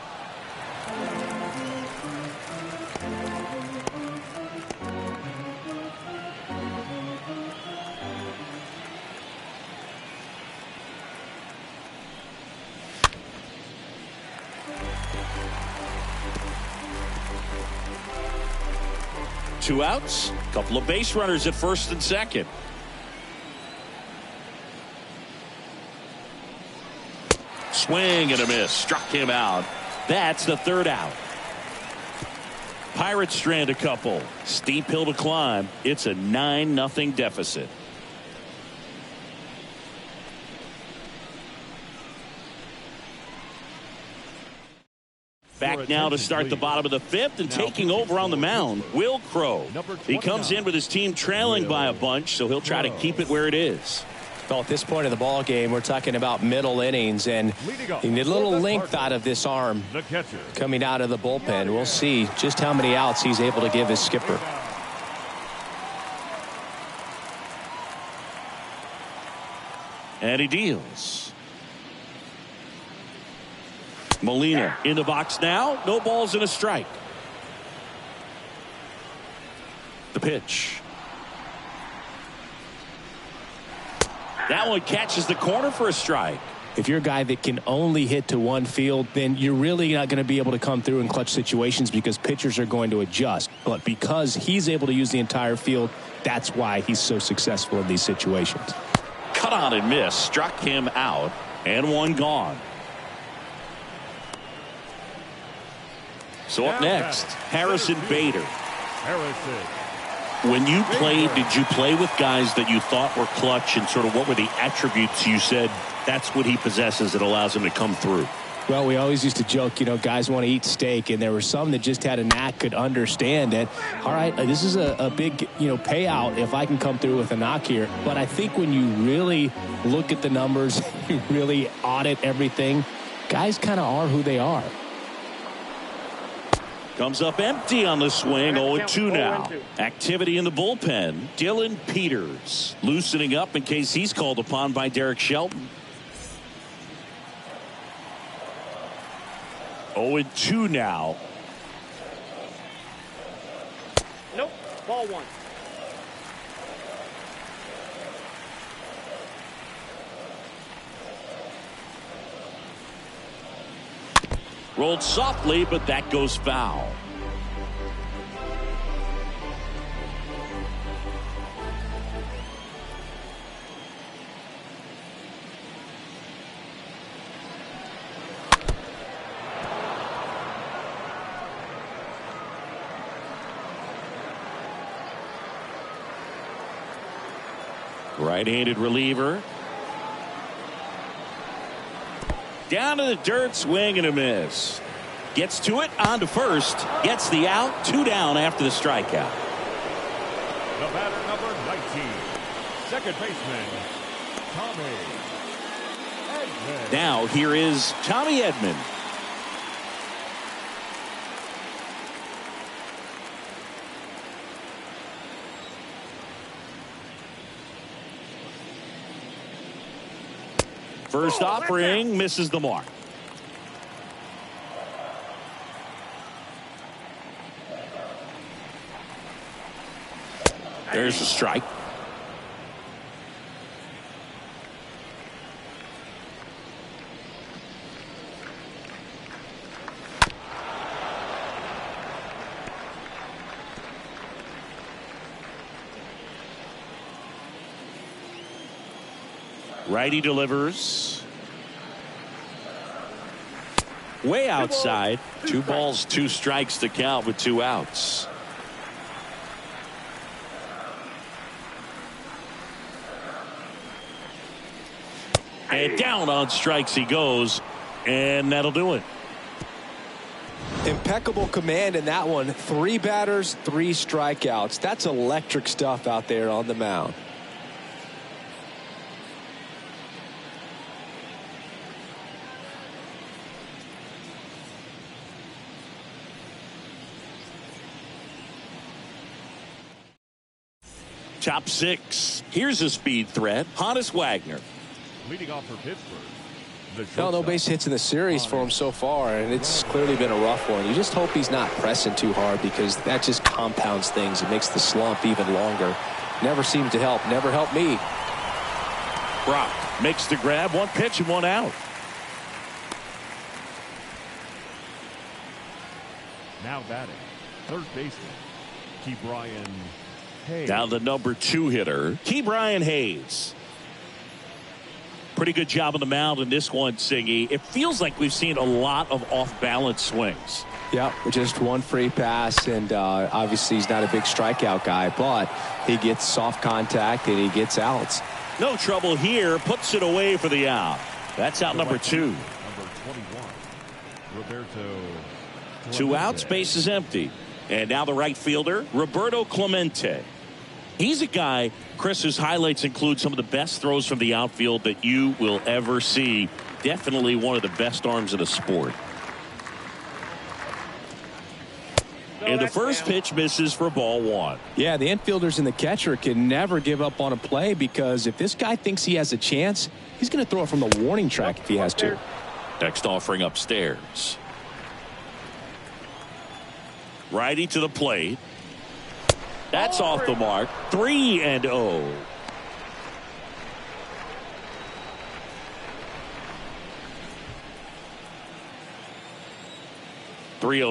Two outs, couple of base runners at first and second. Swing and a miss, struck him out. That's the 3rd out. Pirates strand a couple. Steep hill to climb. It's a 9-0 deficit. Back now to start the bottom of the 5th, and taking over on the mound, Will Crow. He comes in with his team trailing by a bunch, so he'll try to keep it where it is. Well, at this point of the ball game, we're talking about middle innings, and you need a little length out of this arm coming out of the bullpen. We'll see just how many outs he's able to give his skipper. And he deals. Molina in the box now. No balls and a strike. The pitch. That one catches the corner for a strike. If you're a guy that can only hit to one field, then you're really not going to be able to come through in clutch situations because pitchers are going to adjust. But because he's able to use the entire field, that's why he's so successful in these situations. Cut on and miss. Struck him out. And one gone. So up next, Harrison Bader. When you played, did you play with guys that you thought were clutch, and sort of what were the attributes you said that's what he possesses that allows him to come through? Well, we always used to joke, you know, guys want to eat steak, and there were some that just had a knack, could understand that, all right, this is a big, payout if I can come through with a knock here. But I think when you really look at the numbers, you really audit everything, guys kind of are who they are. Comes up empty on the swing. 0-2 now. Activity in the bullpen. Dylan Peters loosening up in case he's called upon by Derek Shelton. 0-2 now. Nope. Ball 1. Rolled softly, but that goes foul. Right-handed reliever. Down to the dirt, swing and a miss. Gets to it, on to first. Gets the out, 2 down after the strikeout. The batter, number 19, second baseman, Tommy Edman. Now here is Tommy Edman. First offering misses the mark. There's a strike. Righty delivers. Way outside. 2 balls, 2 strikes to count with 2 outs. And down on strikes he goes, and that'll do it. Impeccable command in that one. 3 batters, 3 strikeouts. That's electric stuff out there on the mound. Top 6. Here's a speed threat. Honus Wagner. Leading off for Pittsburgh. No base hits in the series for him so far, and it's clearly been a rough one. You just hope he's not pressing too hard, because that just compounds things. It makes the slump even longer. Never seemed to help. Never helped me. Brock makes the grab. 1 pitch and 1 out. Now batting, third baseman, Ke'Bryan Hayes. Now the number 2 hitter, Ke'Bryan Hayes. Pretty good job on the mound in this one, Singy. It feels like we've seen a lot of off-balance swings. Yeah, just 1 free pass, and obviously he's not a big strikeout guy, but he gets soft contact and he gets outs. No trouble here. Puts it away for the out. That's out number 2. Number 21, Roberto 2 outs, base is empty. And now the right fielder, Roberto Clemente. He's a guy, Chris, whose highlights include some of the best throws from the outfield that you will ever see. Definitely one of the best arms in the sport. And the first pitch misses for ball 1. Yeah, the infielders and the catcher can never give up on a play, because if this guy thinks he has a chance, he's going to throw it from the warning track if he has to. Next offering upstairs. Righty to the plate. That's off the mark. 3-0.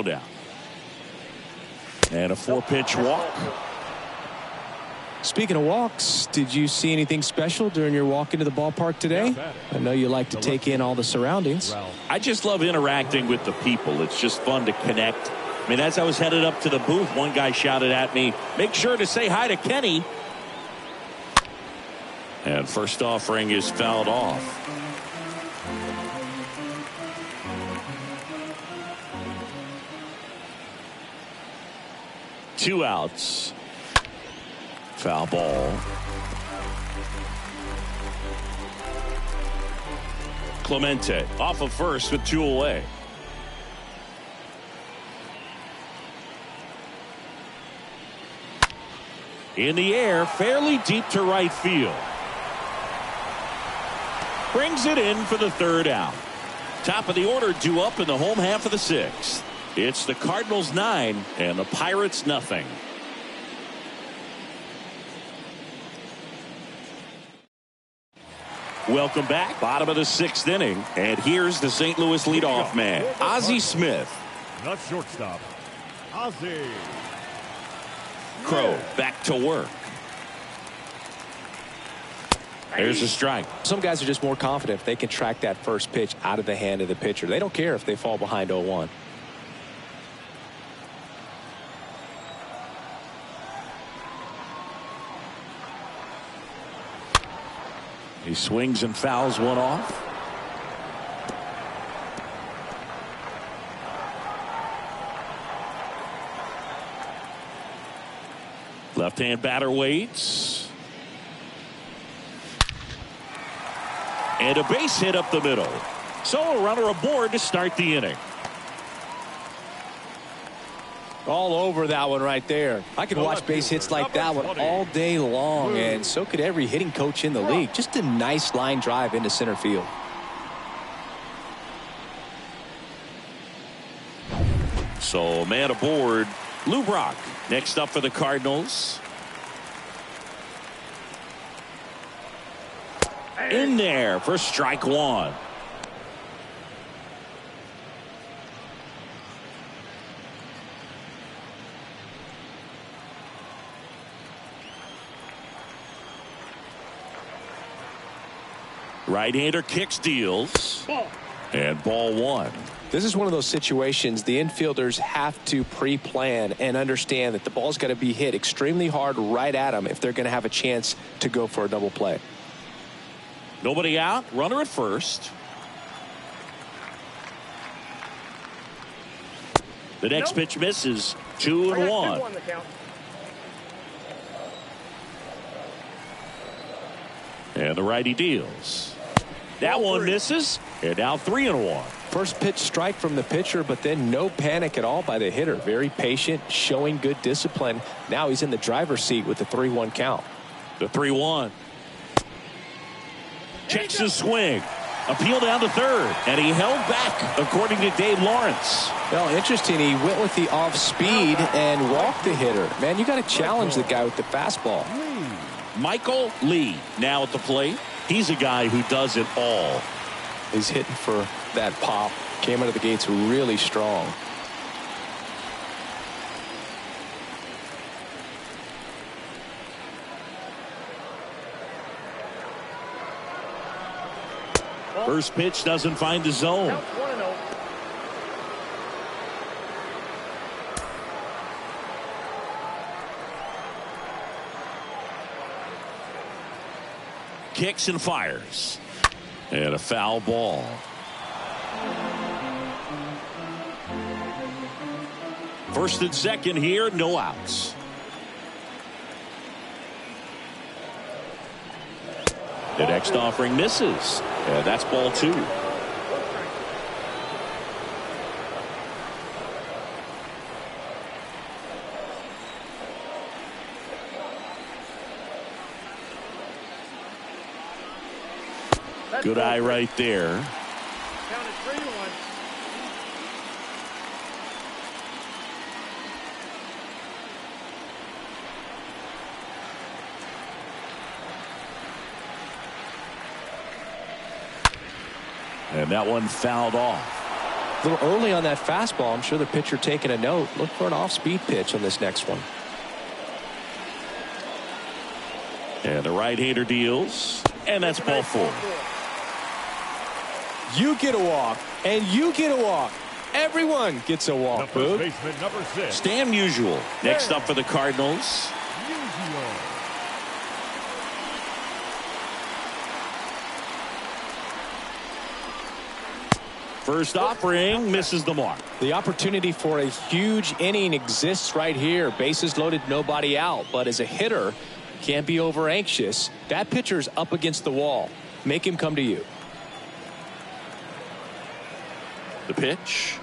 Down. And a 4-pitch walk. Speaking of walks, did you see anything special during your walk into the ballpark today? I know you like to take in all the surroundings. I just love interacting with the people. It's just fun to connect. I mean, as I was headed up to the booth, one guy shouted at me, "Make sure to say hi to Kenny." And first offering is fouled off. Two outs. Foul ball. Clemente off of first with 2 away. In the air, fairly deep to right field. Brings it in for the 3rd out. Top of the order due up in the home half of the 6th. It's the Cardinals 9 and the Pirates nothing. Welcome back. Bottom of the 6th inning. And here's the St. Louis leadoff man, Ozzie Smith. The shortstop, Ozzie. Crow back to work. There's a strike. Some guys are just more confident if they can track that first pitch out of the hand of the pitcher. They don't care if they fall behind 0-1. He swings and fouls one off. Left-hand batter waits. And a base hit up the middle. So a runner aboard to start the inning. All over that one right there. I could watch base hits like that one all day long, and so could every hitting coach in the league. Just a nice line drive into center field. So man aboard, Lou Brock. Next up for the Cardinals. In there for strike one. Right-hander kicks, deals. And ball one. This is one of those situations the infielders have to pre-plan and understand that the ball's got to be hit extremely hard right at them if they're going to have a chance to go for a double play. Nobody out. Runner at first. The next pitch misses. 2-1. And the righty deals. That one misses. And now 3-1. First pitch strike from the pitcher, but then no panic at all by the hitter. Very patient, showing good discipline. Now he's in the driver's seat with the 3-1 count. The 3-1. Checks his swing. Appeal down to third. And he held back, according to Dave Lawrence. Well, interesting. He went with the off speed and walked the hitter. Man, you got to challenge the guy with the fastball. Michael Lee now at the plate. He's a guy who does it all. He's hitting for that pop. Came out of the gates really strong. First pitch doesn't find the zone. Kicks and fires. And a foul ball. First and second here, no outs. The next offering misses. And that's ball two. Good eye right there. Counted 3-1. And that one fouled off. A little early on that fastball. I'm sure the pitcher taking a note. Look for an off-speed pitch on this next one. And the right-hander deals. And that's ball four. You get a walk, and you get a walk. Everyone gets a walk, First Boog. baseman number 6. Stan Musial next up for the Cardinals. First offering misses the mark. The opportunity for a huge inning exists right here. Bases loaded, nobody out. But as a hitter, can't be over anxious. That pitcher's up against the wall. Make him come to you. The pitch.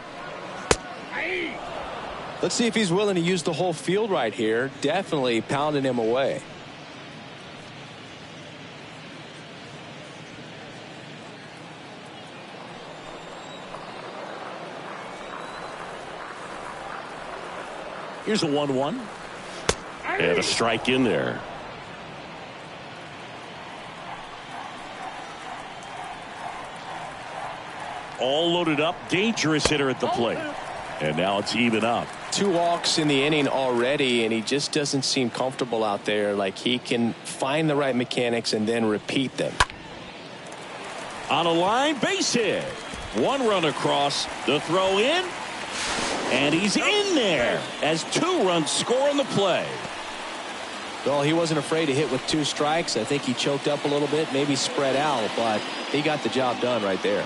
Let's see if he's willing to use the whole field right here. Definitely pounding him away. Here's a 1-1. And a strike in there. All loaded up. Dangerous hitter at the plate. And now it's even up. 2 walks in the inning already, and he just doesn't seem comfortable out there. Like he can find the right mechanics and then repeat them. On a line, base hit. 1 run across. The throw in. And he's in there as 2 runs score on the play. Well, he wasn't afraid to hit with 2 strikes. I think he choked up a little bit, maybe spread out, but he got the job done right there.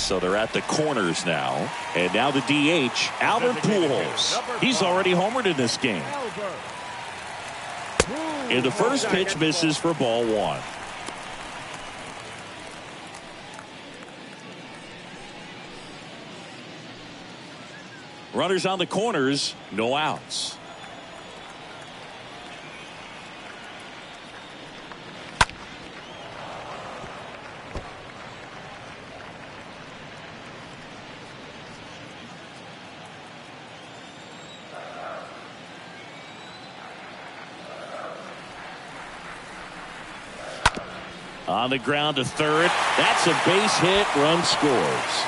So they're at the corners now. And now the DH, Albert Pujols. He's already homered in this game. And the first pitch misses for ball one. Runners on the corners, no outs. On the ground to third. That's a base hit. Run scores.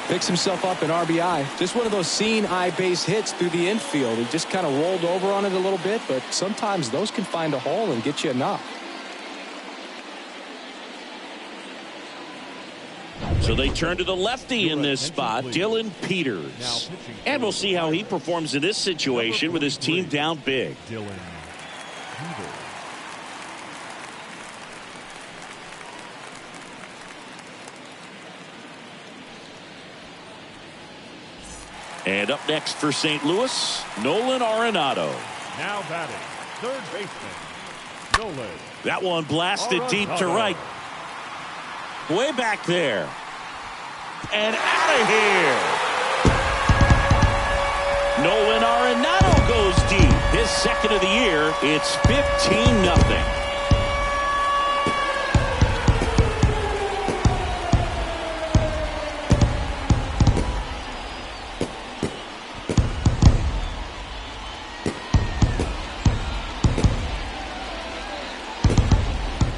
Picks himself up an RBI. Just one of those seeing eye base hits through the infield. He just kind of rolled over on it a little bit, but sometimes those can find a hole and get you a knock. So they turn to the lefty in this spot, Dylan Peters. And we'll see how he performs in this situation with his team down big. Dylan Peters. And up next for St. Louis, Nolan Arenado. Now batting, third baseman, Nolan. That one blasted deep to right. Way back there. And out of here. Nolan Arenado goes deep. His second of the year. It's 15-0.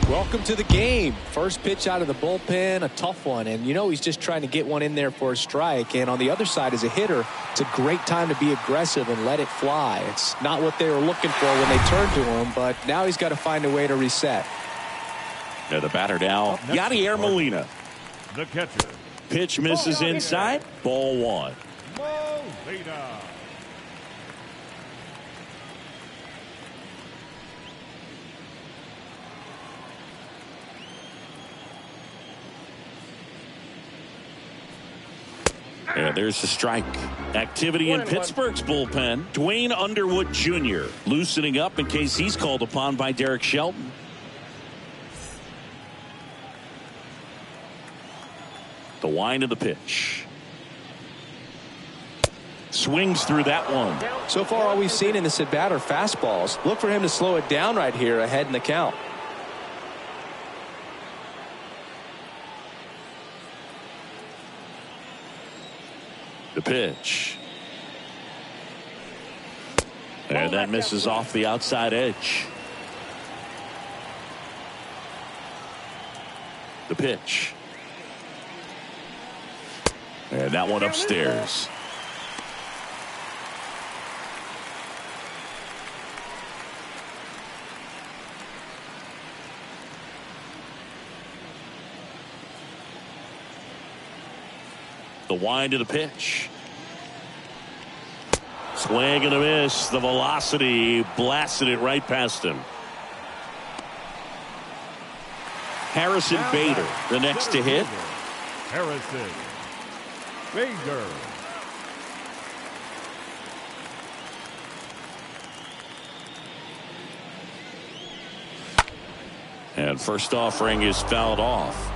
Welcome to the game. First pitch out of the bullpen, a tough one, and you know he's just trying to get one in there for a strike. And on the other side, as a hitter, it's a great time to be aggressive and let it fly. It's not what they were looking for when they turned to him, but now he's got to find a way to reset. Now the batter now, Yadier Molina. The catcher, Pitch misses inside, ball one. Molina. And there's the strike. Activity in Pittsburgh's bullpen. Dwayne Underwood Jr. loosening up in case he's called upon by Derek Shelton. The wind of the pitch. Swings through that one. So far, all we've seen in this at-bat are fastballs. Look for him to slow it down right here ahead in the count. The pitch. And that misses off the outside edge. The pitch. And that one upstairs. The wind of the pitch. Swing and a miss. The velocity blasted it right past him. Harrison Bader, the next to hit. Harrison Bader. And first offering is fouled off.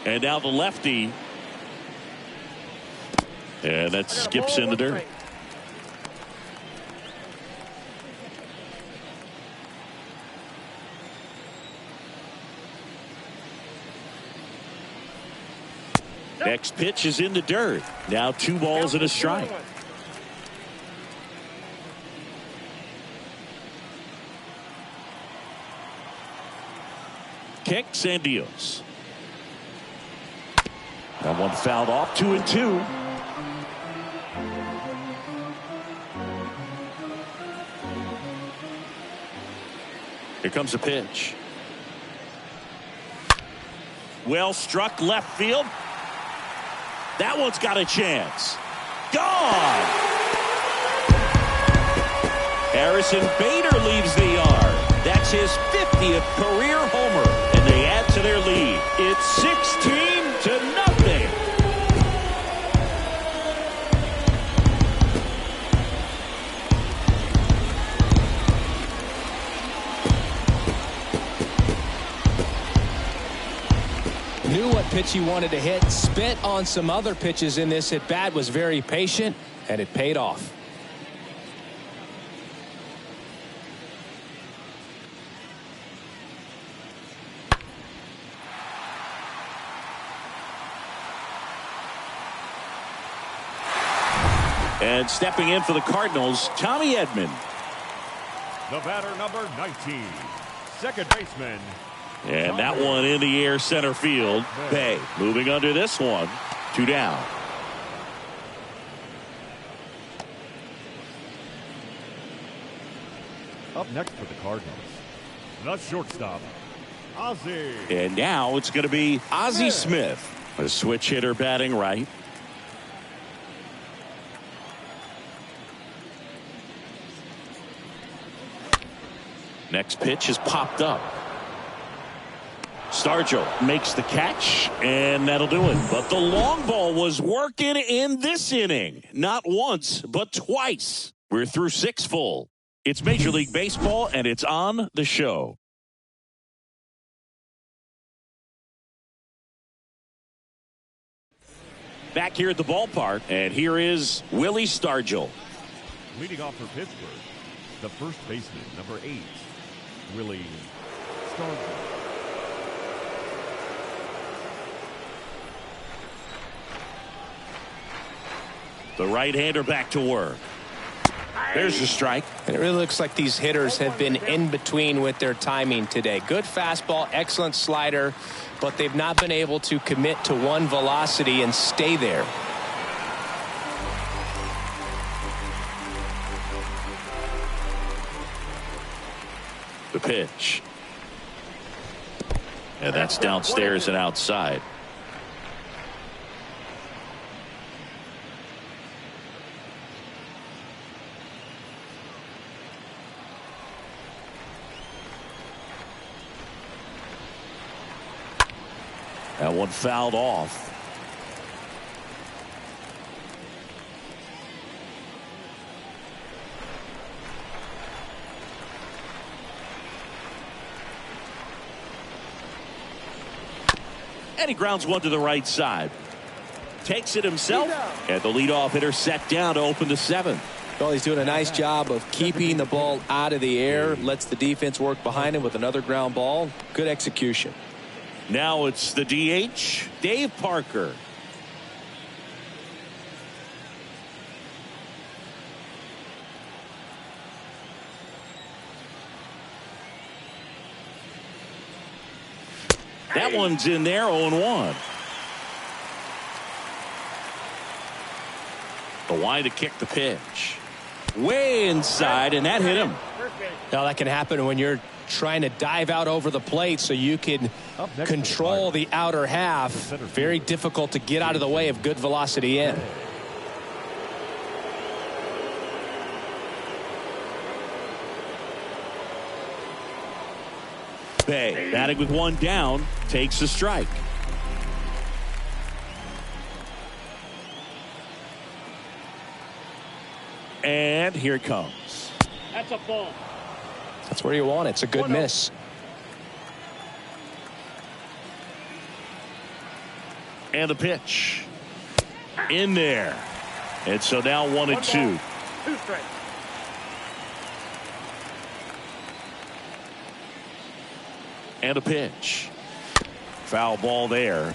And now the lefty. And that skips in the dirt. Next pitch is in the dirt. Now 2 balls and a strike. Kicks and deals. That one fouled off. 2-2. Here comes a pitch. Well struck left field. That one's got a chance. Gone. Harrison Bader leaves the yard. That's his 50th career homer, and they add to their lead. It's 16-0. Knew what pitch he wanted to hit, spent on some other pitches in this at bat, was very patient, and it paid off. And stepping in for the Cardinals, Tommy Edman. The batter, number 19, second baseman. And that one in the air center field. Bay moving under this one. 2 down. Up next for the Cardinals, the shortstop, Ozzie. And now it's going to be Ozzie Smith, a switch hitter batting right. Next pitch is popped up. Stargell makes the catch, and that'll do it. But the long ball was working in this inning. Not once, but twice. We're through 6 full. It's Major League Baseball, and it's on the show. Back here at the ballpark, and here is Willie Stargell. Leading off for Pittsburgh, the first baseman, number 8, Willie Stargell. The right-hander back to work. There's the strike. And it really looks like these hitters have been in between with their timing today. Good fastball, excellent slider, but they've not been able to commit to one velocity and stay there. The pitch. And that's downstairs and outside. That one fouled off. And he grounds one to the right side. Takes it himself. And the leadoff hitter set down to open the 7th. Well, he's doing a nice job of keeping the ball out of the air. Lets the defense work behind him with another ground ball. Good execution. Now it's the DH, Dave Parker. That one's in there, 0-1. The line to kick the pitch. Way inside, and that hit him. Now that can happen when you're trying to dive out over the plate so you can control the outer half. Very difficult to get out of the way of good velocity in. Bay batting with one down, takes a strike. And here it comes. That's a ball. That's where you want it. It's a good miss. And the pitch. In there. And so now 1-2. 2 strikes. And a pitch. Foul ball there.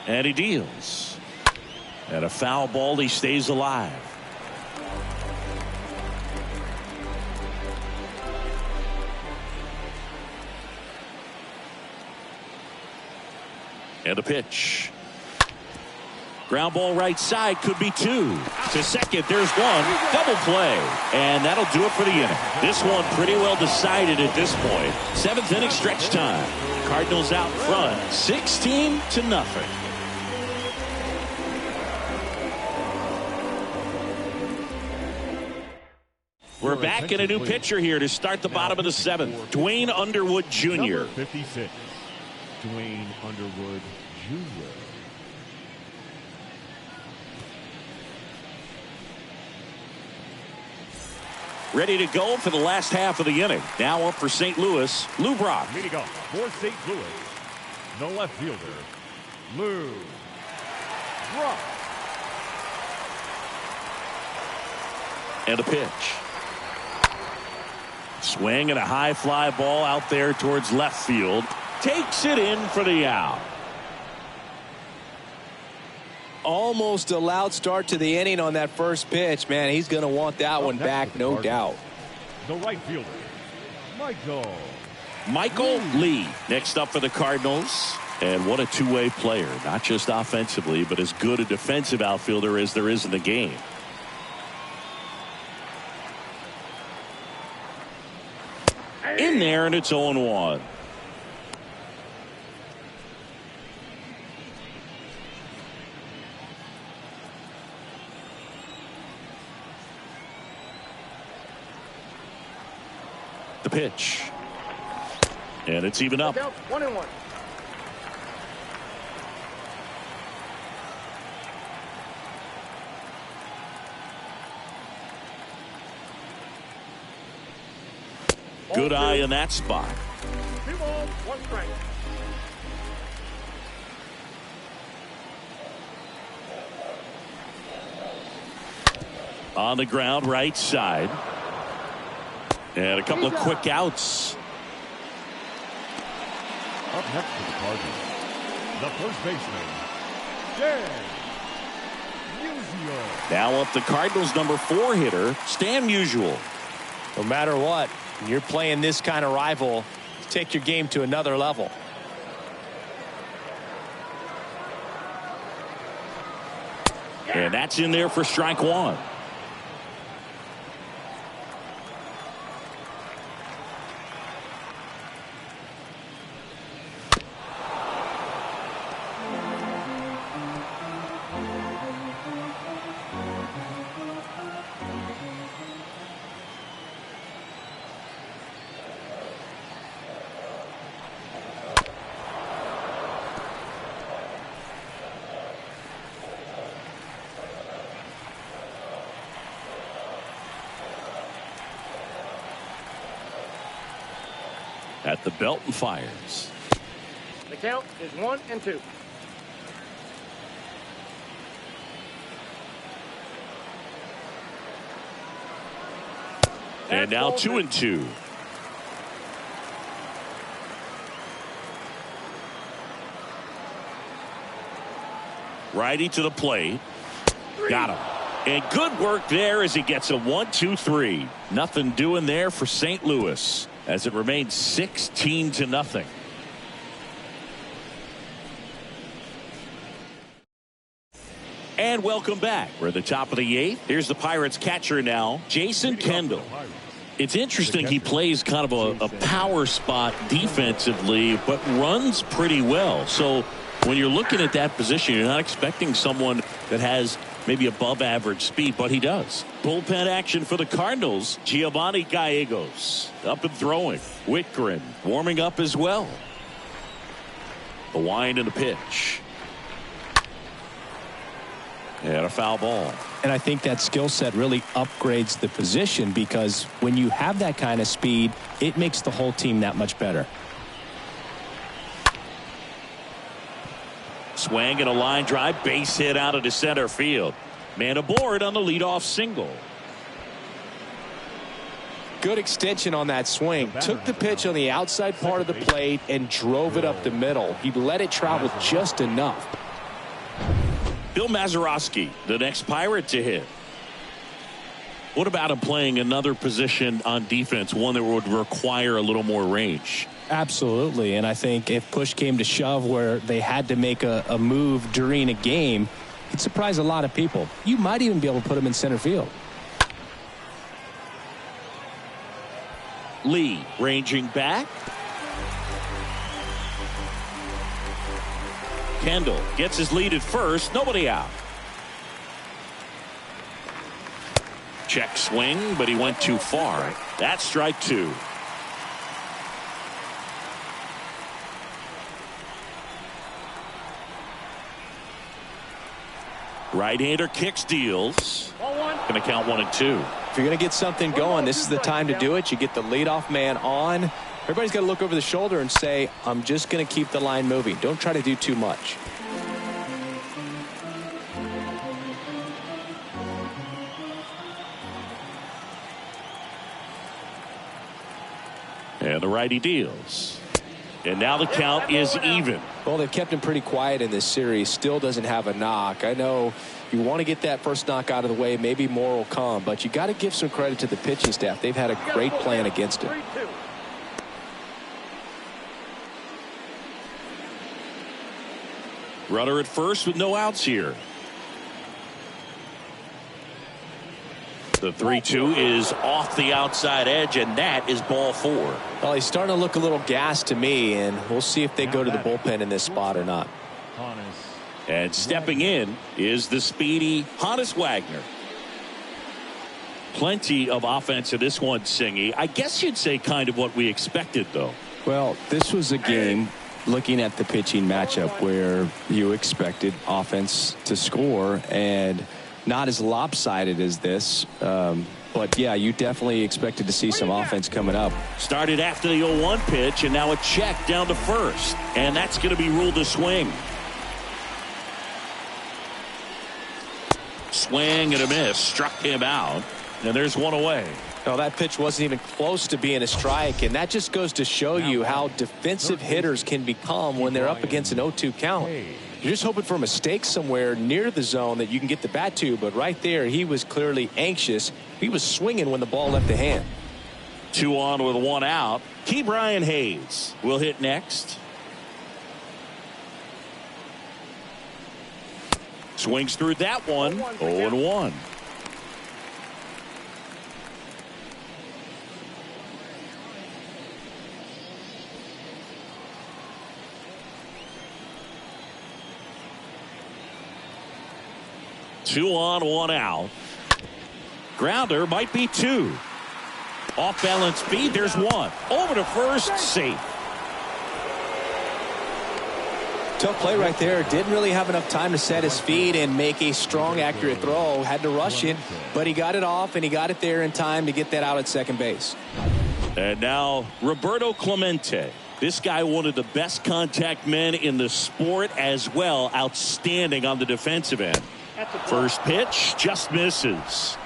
And he deals. And a foul ball, he stays alive. And a pitch. Ground ball right side, could be 2. To second, there's one. Double play. And that'll do it for the inning. This one pretty well decided at this point. 7th inning stretch time. Cardinals out front, 16-0. We're back in a new pitcher here to start the bottom of the 7th. Dwayne Underwood Jr. Number 56, Dwayne Underwood Jr. Ready to go for the last half of the inning. Now up for St. Louis, Lou Brock. Leading off for St. Louis, the left fielder, Lou Brock. And a pitch. Swing and a high fly ball out there towards left field. Takes it in for the out. Almost a loud start to the inning on that first pitch. Man, he's going to want that one back, no doubt. The right fielder, Michael Lee next up for the Cardinals. And what a two-way player. Not just offensively, but as good a defensive outfielder as there is in the game. In there, and it's 0-1. The pitch. And it's even up. 1-1. Good eye in that spot. 2 balls, 1 strike. On the ground, right side. And a couple of quick outs. Up next to the Cardinals, the first baseman, Stan Musial. Now up the Cardinals' number 4 hitter, Stan Musial. No matter what, you're playing this kind of rival, take your game to another level. And that's in there for strike 1. At the belt and fires. The count is 1-2. And now 2-2. Righty to the plate. Got him. And good work there as he gets a 1-2-3. Nothing doing there for St. Louis as it remains 16-0. And welcome back. We're at the top of the 8th. Here's the Pirates catcher now, Jason Kendall. It's interesting he plays kind of a power spot defensively, but runs pretty well. So when you're looking at that position, you're not expecting someone that has maybe above average speed, but he does. Bullpen action for the Cardinals. Giovanni Gallegos up and throwing. Whitgren warming up as well. The wind and the pitch. And a foul ball. And I think that skill set really upgrades the position, because when you have that kind of speed, it makes the whole team that much better. Swing and a line drive, base hit out of the center field. Man aboard on the leadoff single. Good extension on that swing. Took the pitch on the outside part of the plate and drove it up the middle. He let it travel just enough. Bill Mazeroski, the next Pirate to hit. What about him playing another position on defense, one that would require a little more range? Absolutely. And I think if push came to shove where they had to make a move during a game, He'd surprise a lot of people. You might even be able to put him in center field. Lee ranging back. Kendall gets his lead at first. Nobody out. Check swing, but he went too far. That's strike two. Right-hander kicks, deals. Going to count 1 and 2. If you're going to get something going, this is the time to do it. You get the leadoff man on. Everybody's got to look over the shoulder and say, I'm just going to keep the line moving. Don't try to do too much. And the righty deals. And now the count is even. Well, they've kept him pretty quiet in this series. Still doesn't have a knock. I know you want to get that first knock out of the way. Maybe more will come. But you got to give some credit to the pitching staff. They've had a great plan against him. Runner at first with no outs here. The 3-2 is off the outside edge, and that is ball 4. Well, he's starting to look a little gassed to me, and we'll see if they go to the bullpen in this spot or not. And stepping in is the speedy Honus Wagner. Plenty of offense in this one, Singy. I guess you'd say kind of what we expected, though. Well, this was a game, looking at the pitching matchup, where you expected offense to score, and not as lopsided as this. But yeah, you definitely expected to see some offense coming up. Started after the 0-1 pitch, and now a check down to first. And that's going to be ruled a swing. Swing and a miss. Struck him out. And there's one away. No, that pitch wasn't even close to being a strike, and that just goes to show you how defensive hitters can become when they're up against an 0-2 count. You're just hoping for a mistake somewhere near the zone that you can get the bat to, but right there he was clearly anxious. He was swinging when the ball left the hand. 2 on with 1 out. Key Brian Hayes will hit next. Swings through that one. 0-1. Two on, 1 out. Grounder might be 2. Off balance speed. There's 1. Over to first. Safe. Tough play right there. Didn't really have enough time to set his feet and make a strong, accurate throw. Had to rush it, but he got it off, and he got it there in time to get that out at second base. And now Roberto Clemente. This guy, one of the best contact men in the sport as well. Outstanding on the defensive end. First pitch just misses.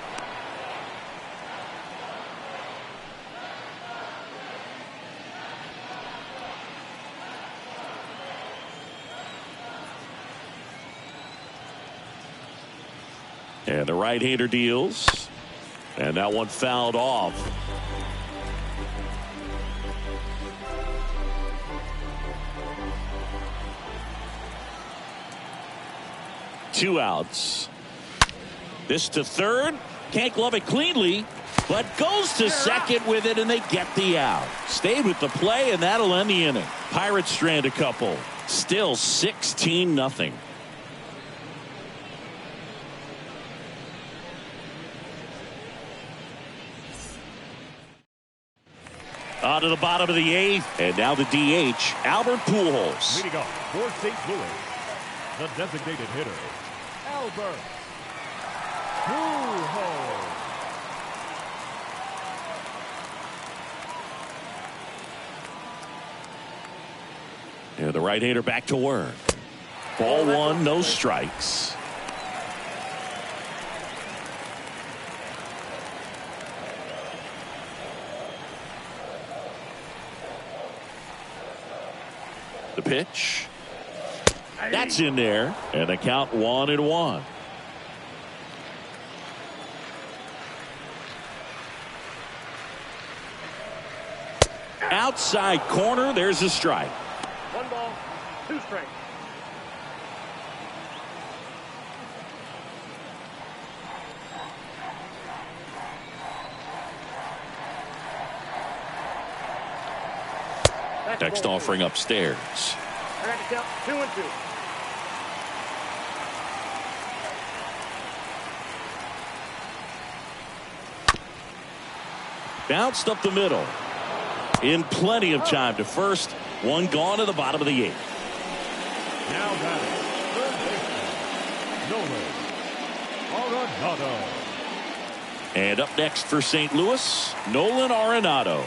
And the right-hander deals. And that one fouled off. Two outs. This to third. Can't glove it cleanly, but goes to second with it, and they get the out. Stayed with the play, and that'll end the inning. Pirates strand a couple. Still 16-0. On to the bottom of the 8th, and now the DH, Albert Pujols. Leading off for St. Louis, the designated hitter, Albert Pujols. And the right-hander back to work. Ball 1, no strikes. The pitch. That's in there. And the count 1-1. Outside corner. There's a strike. 1 ball, 2 strikes. Next offering upstairs. I got to count 2-2. Bounced up the middle. In plenty of time to first. One gone to the bottom of the 8th. Now batting, third baseman, Nolan Arenado. And up next for St. Louis, Nolan Arenado.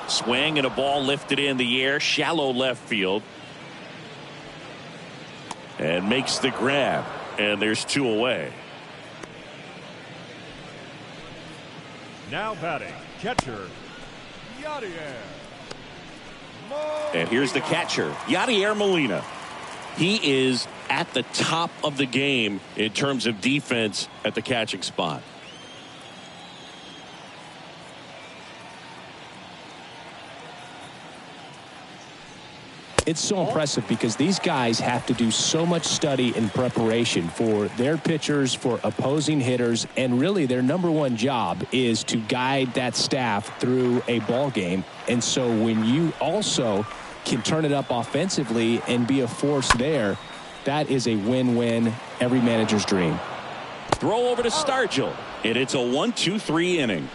Swing and a ball lifted in the air, shallow left field. And makes the grab. And there's 2 away. Now batting, catcher, Yadier. And here's the catcher, Yadier Molina. He is at the top of the game in terms of defense at the catching spot. It's so impressive because these guys have to do so much study and preparation for their pitchers, for opposing hitters, and really their number one job is to guide that staff through a ball game. And so when you also can turn it up offensively and be a force there, that is a win-win, every manager's dream. Throw over to Stargell, and it's a 1-2-3 inning.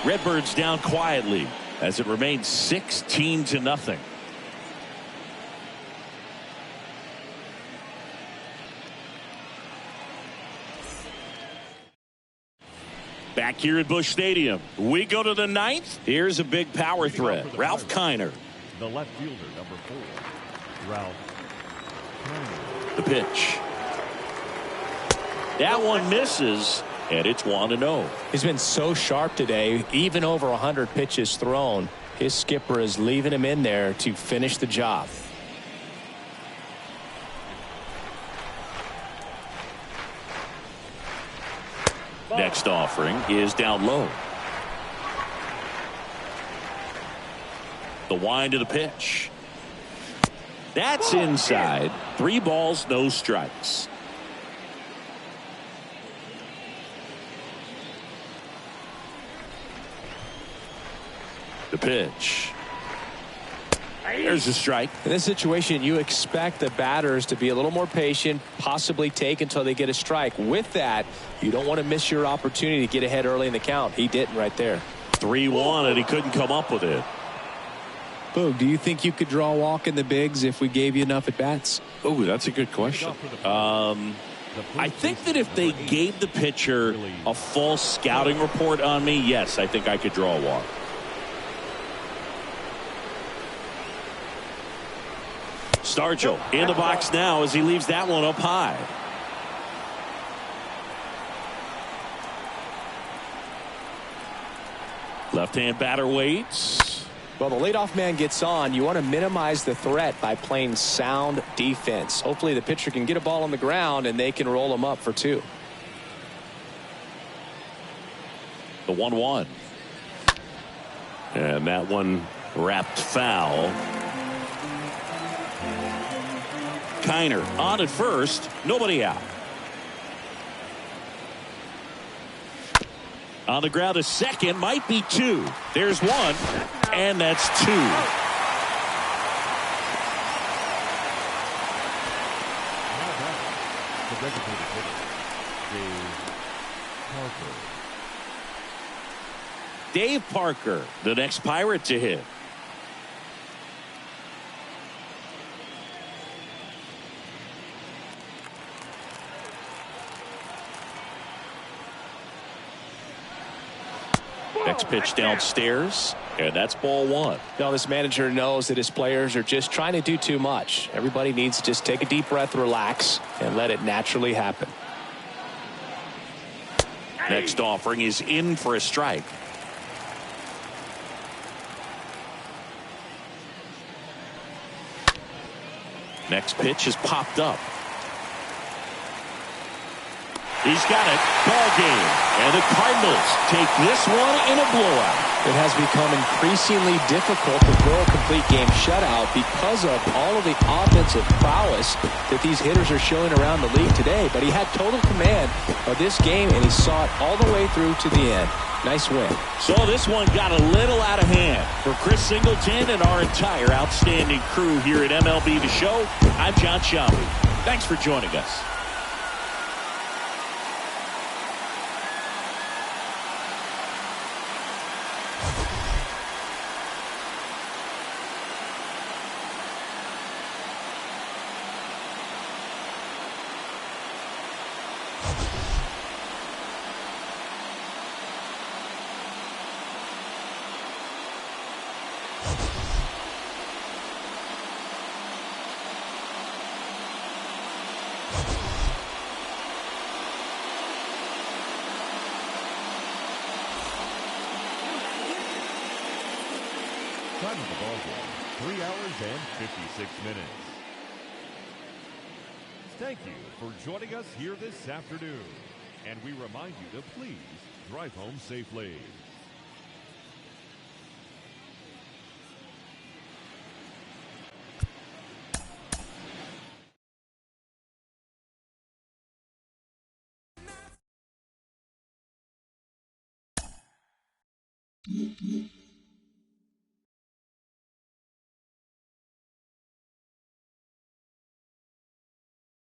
Redbirds down quietly as it remains 16-0. Back here at Busch Stadium, we go to the 9th. Here's a big power threat. Ralph Kiner. The left fielder, number 4, Ralph Kiner. The pitch. That one misses, and it's 1-0. He's been so sharp today, even over 100 pitches thrown. His skipper is leaving him in there to finish the job. Next offering is down low. The wind of the pitch. That's inside. 3 balls, no strikes. The pitch. There's a strike. In this situation, you expect the batters to be a little more patient, possibly take until they get a strike. With that, you don't want to miss your opportunity to get ahead early in the count. He didn't right there. 3-1, and he couldn't come up with it. Boog, do you think you could draw a walk in the bigs if we gave you enough at bats? Oh, that's a good question. I think that if they gave the pitcher a full scouting report on me, yes, I think I could draw a walk. Stargell in the box now as he leaves that one up high. Left-hand batter waits. Well, the leadoff man gets on. You want to minimize the threat by playing sound defense. Hopefully the pitcher can get a ball on the ground and they can roll him up for 2. The 1-1. And that one wrapped foul. Kiner on at first, nobody out. On the ground to second, might be 2. There's 1, and that's 2. The designated hitter, Dave Parker, the next Pirate to hit. Next pitch downstairs, and that's ball 1. Now this manager knows that his players are just trying to do too much. Everybody needs to just take a deep breath, relax, and let it naturally happen. Next offering is in for a strike. Next pitch is popped up. He's got it. Ball game. And the Cardinals take this one in a blowout. It has become increasingly difficult to throw a complete game shutout because of all of the offensive prowess that these hitters are showing around the league today. But he had total command of this game, and he saw it all the way through to the end. Nice win. So this one got a little out of hand. For Chris Singleton and our entire outstanding crew here at MLB The Show, I'm John Sciambi. Thanks for joining us. Time of the ball game, 3 hours and 56 minutes. Thank you for joining us here this afternoon. And we remind you to please drive home safely.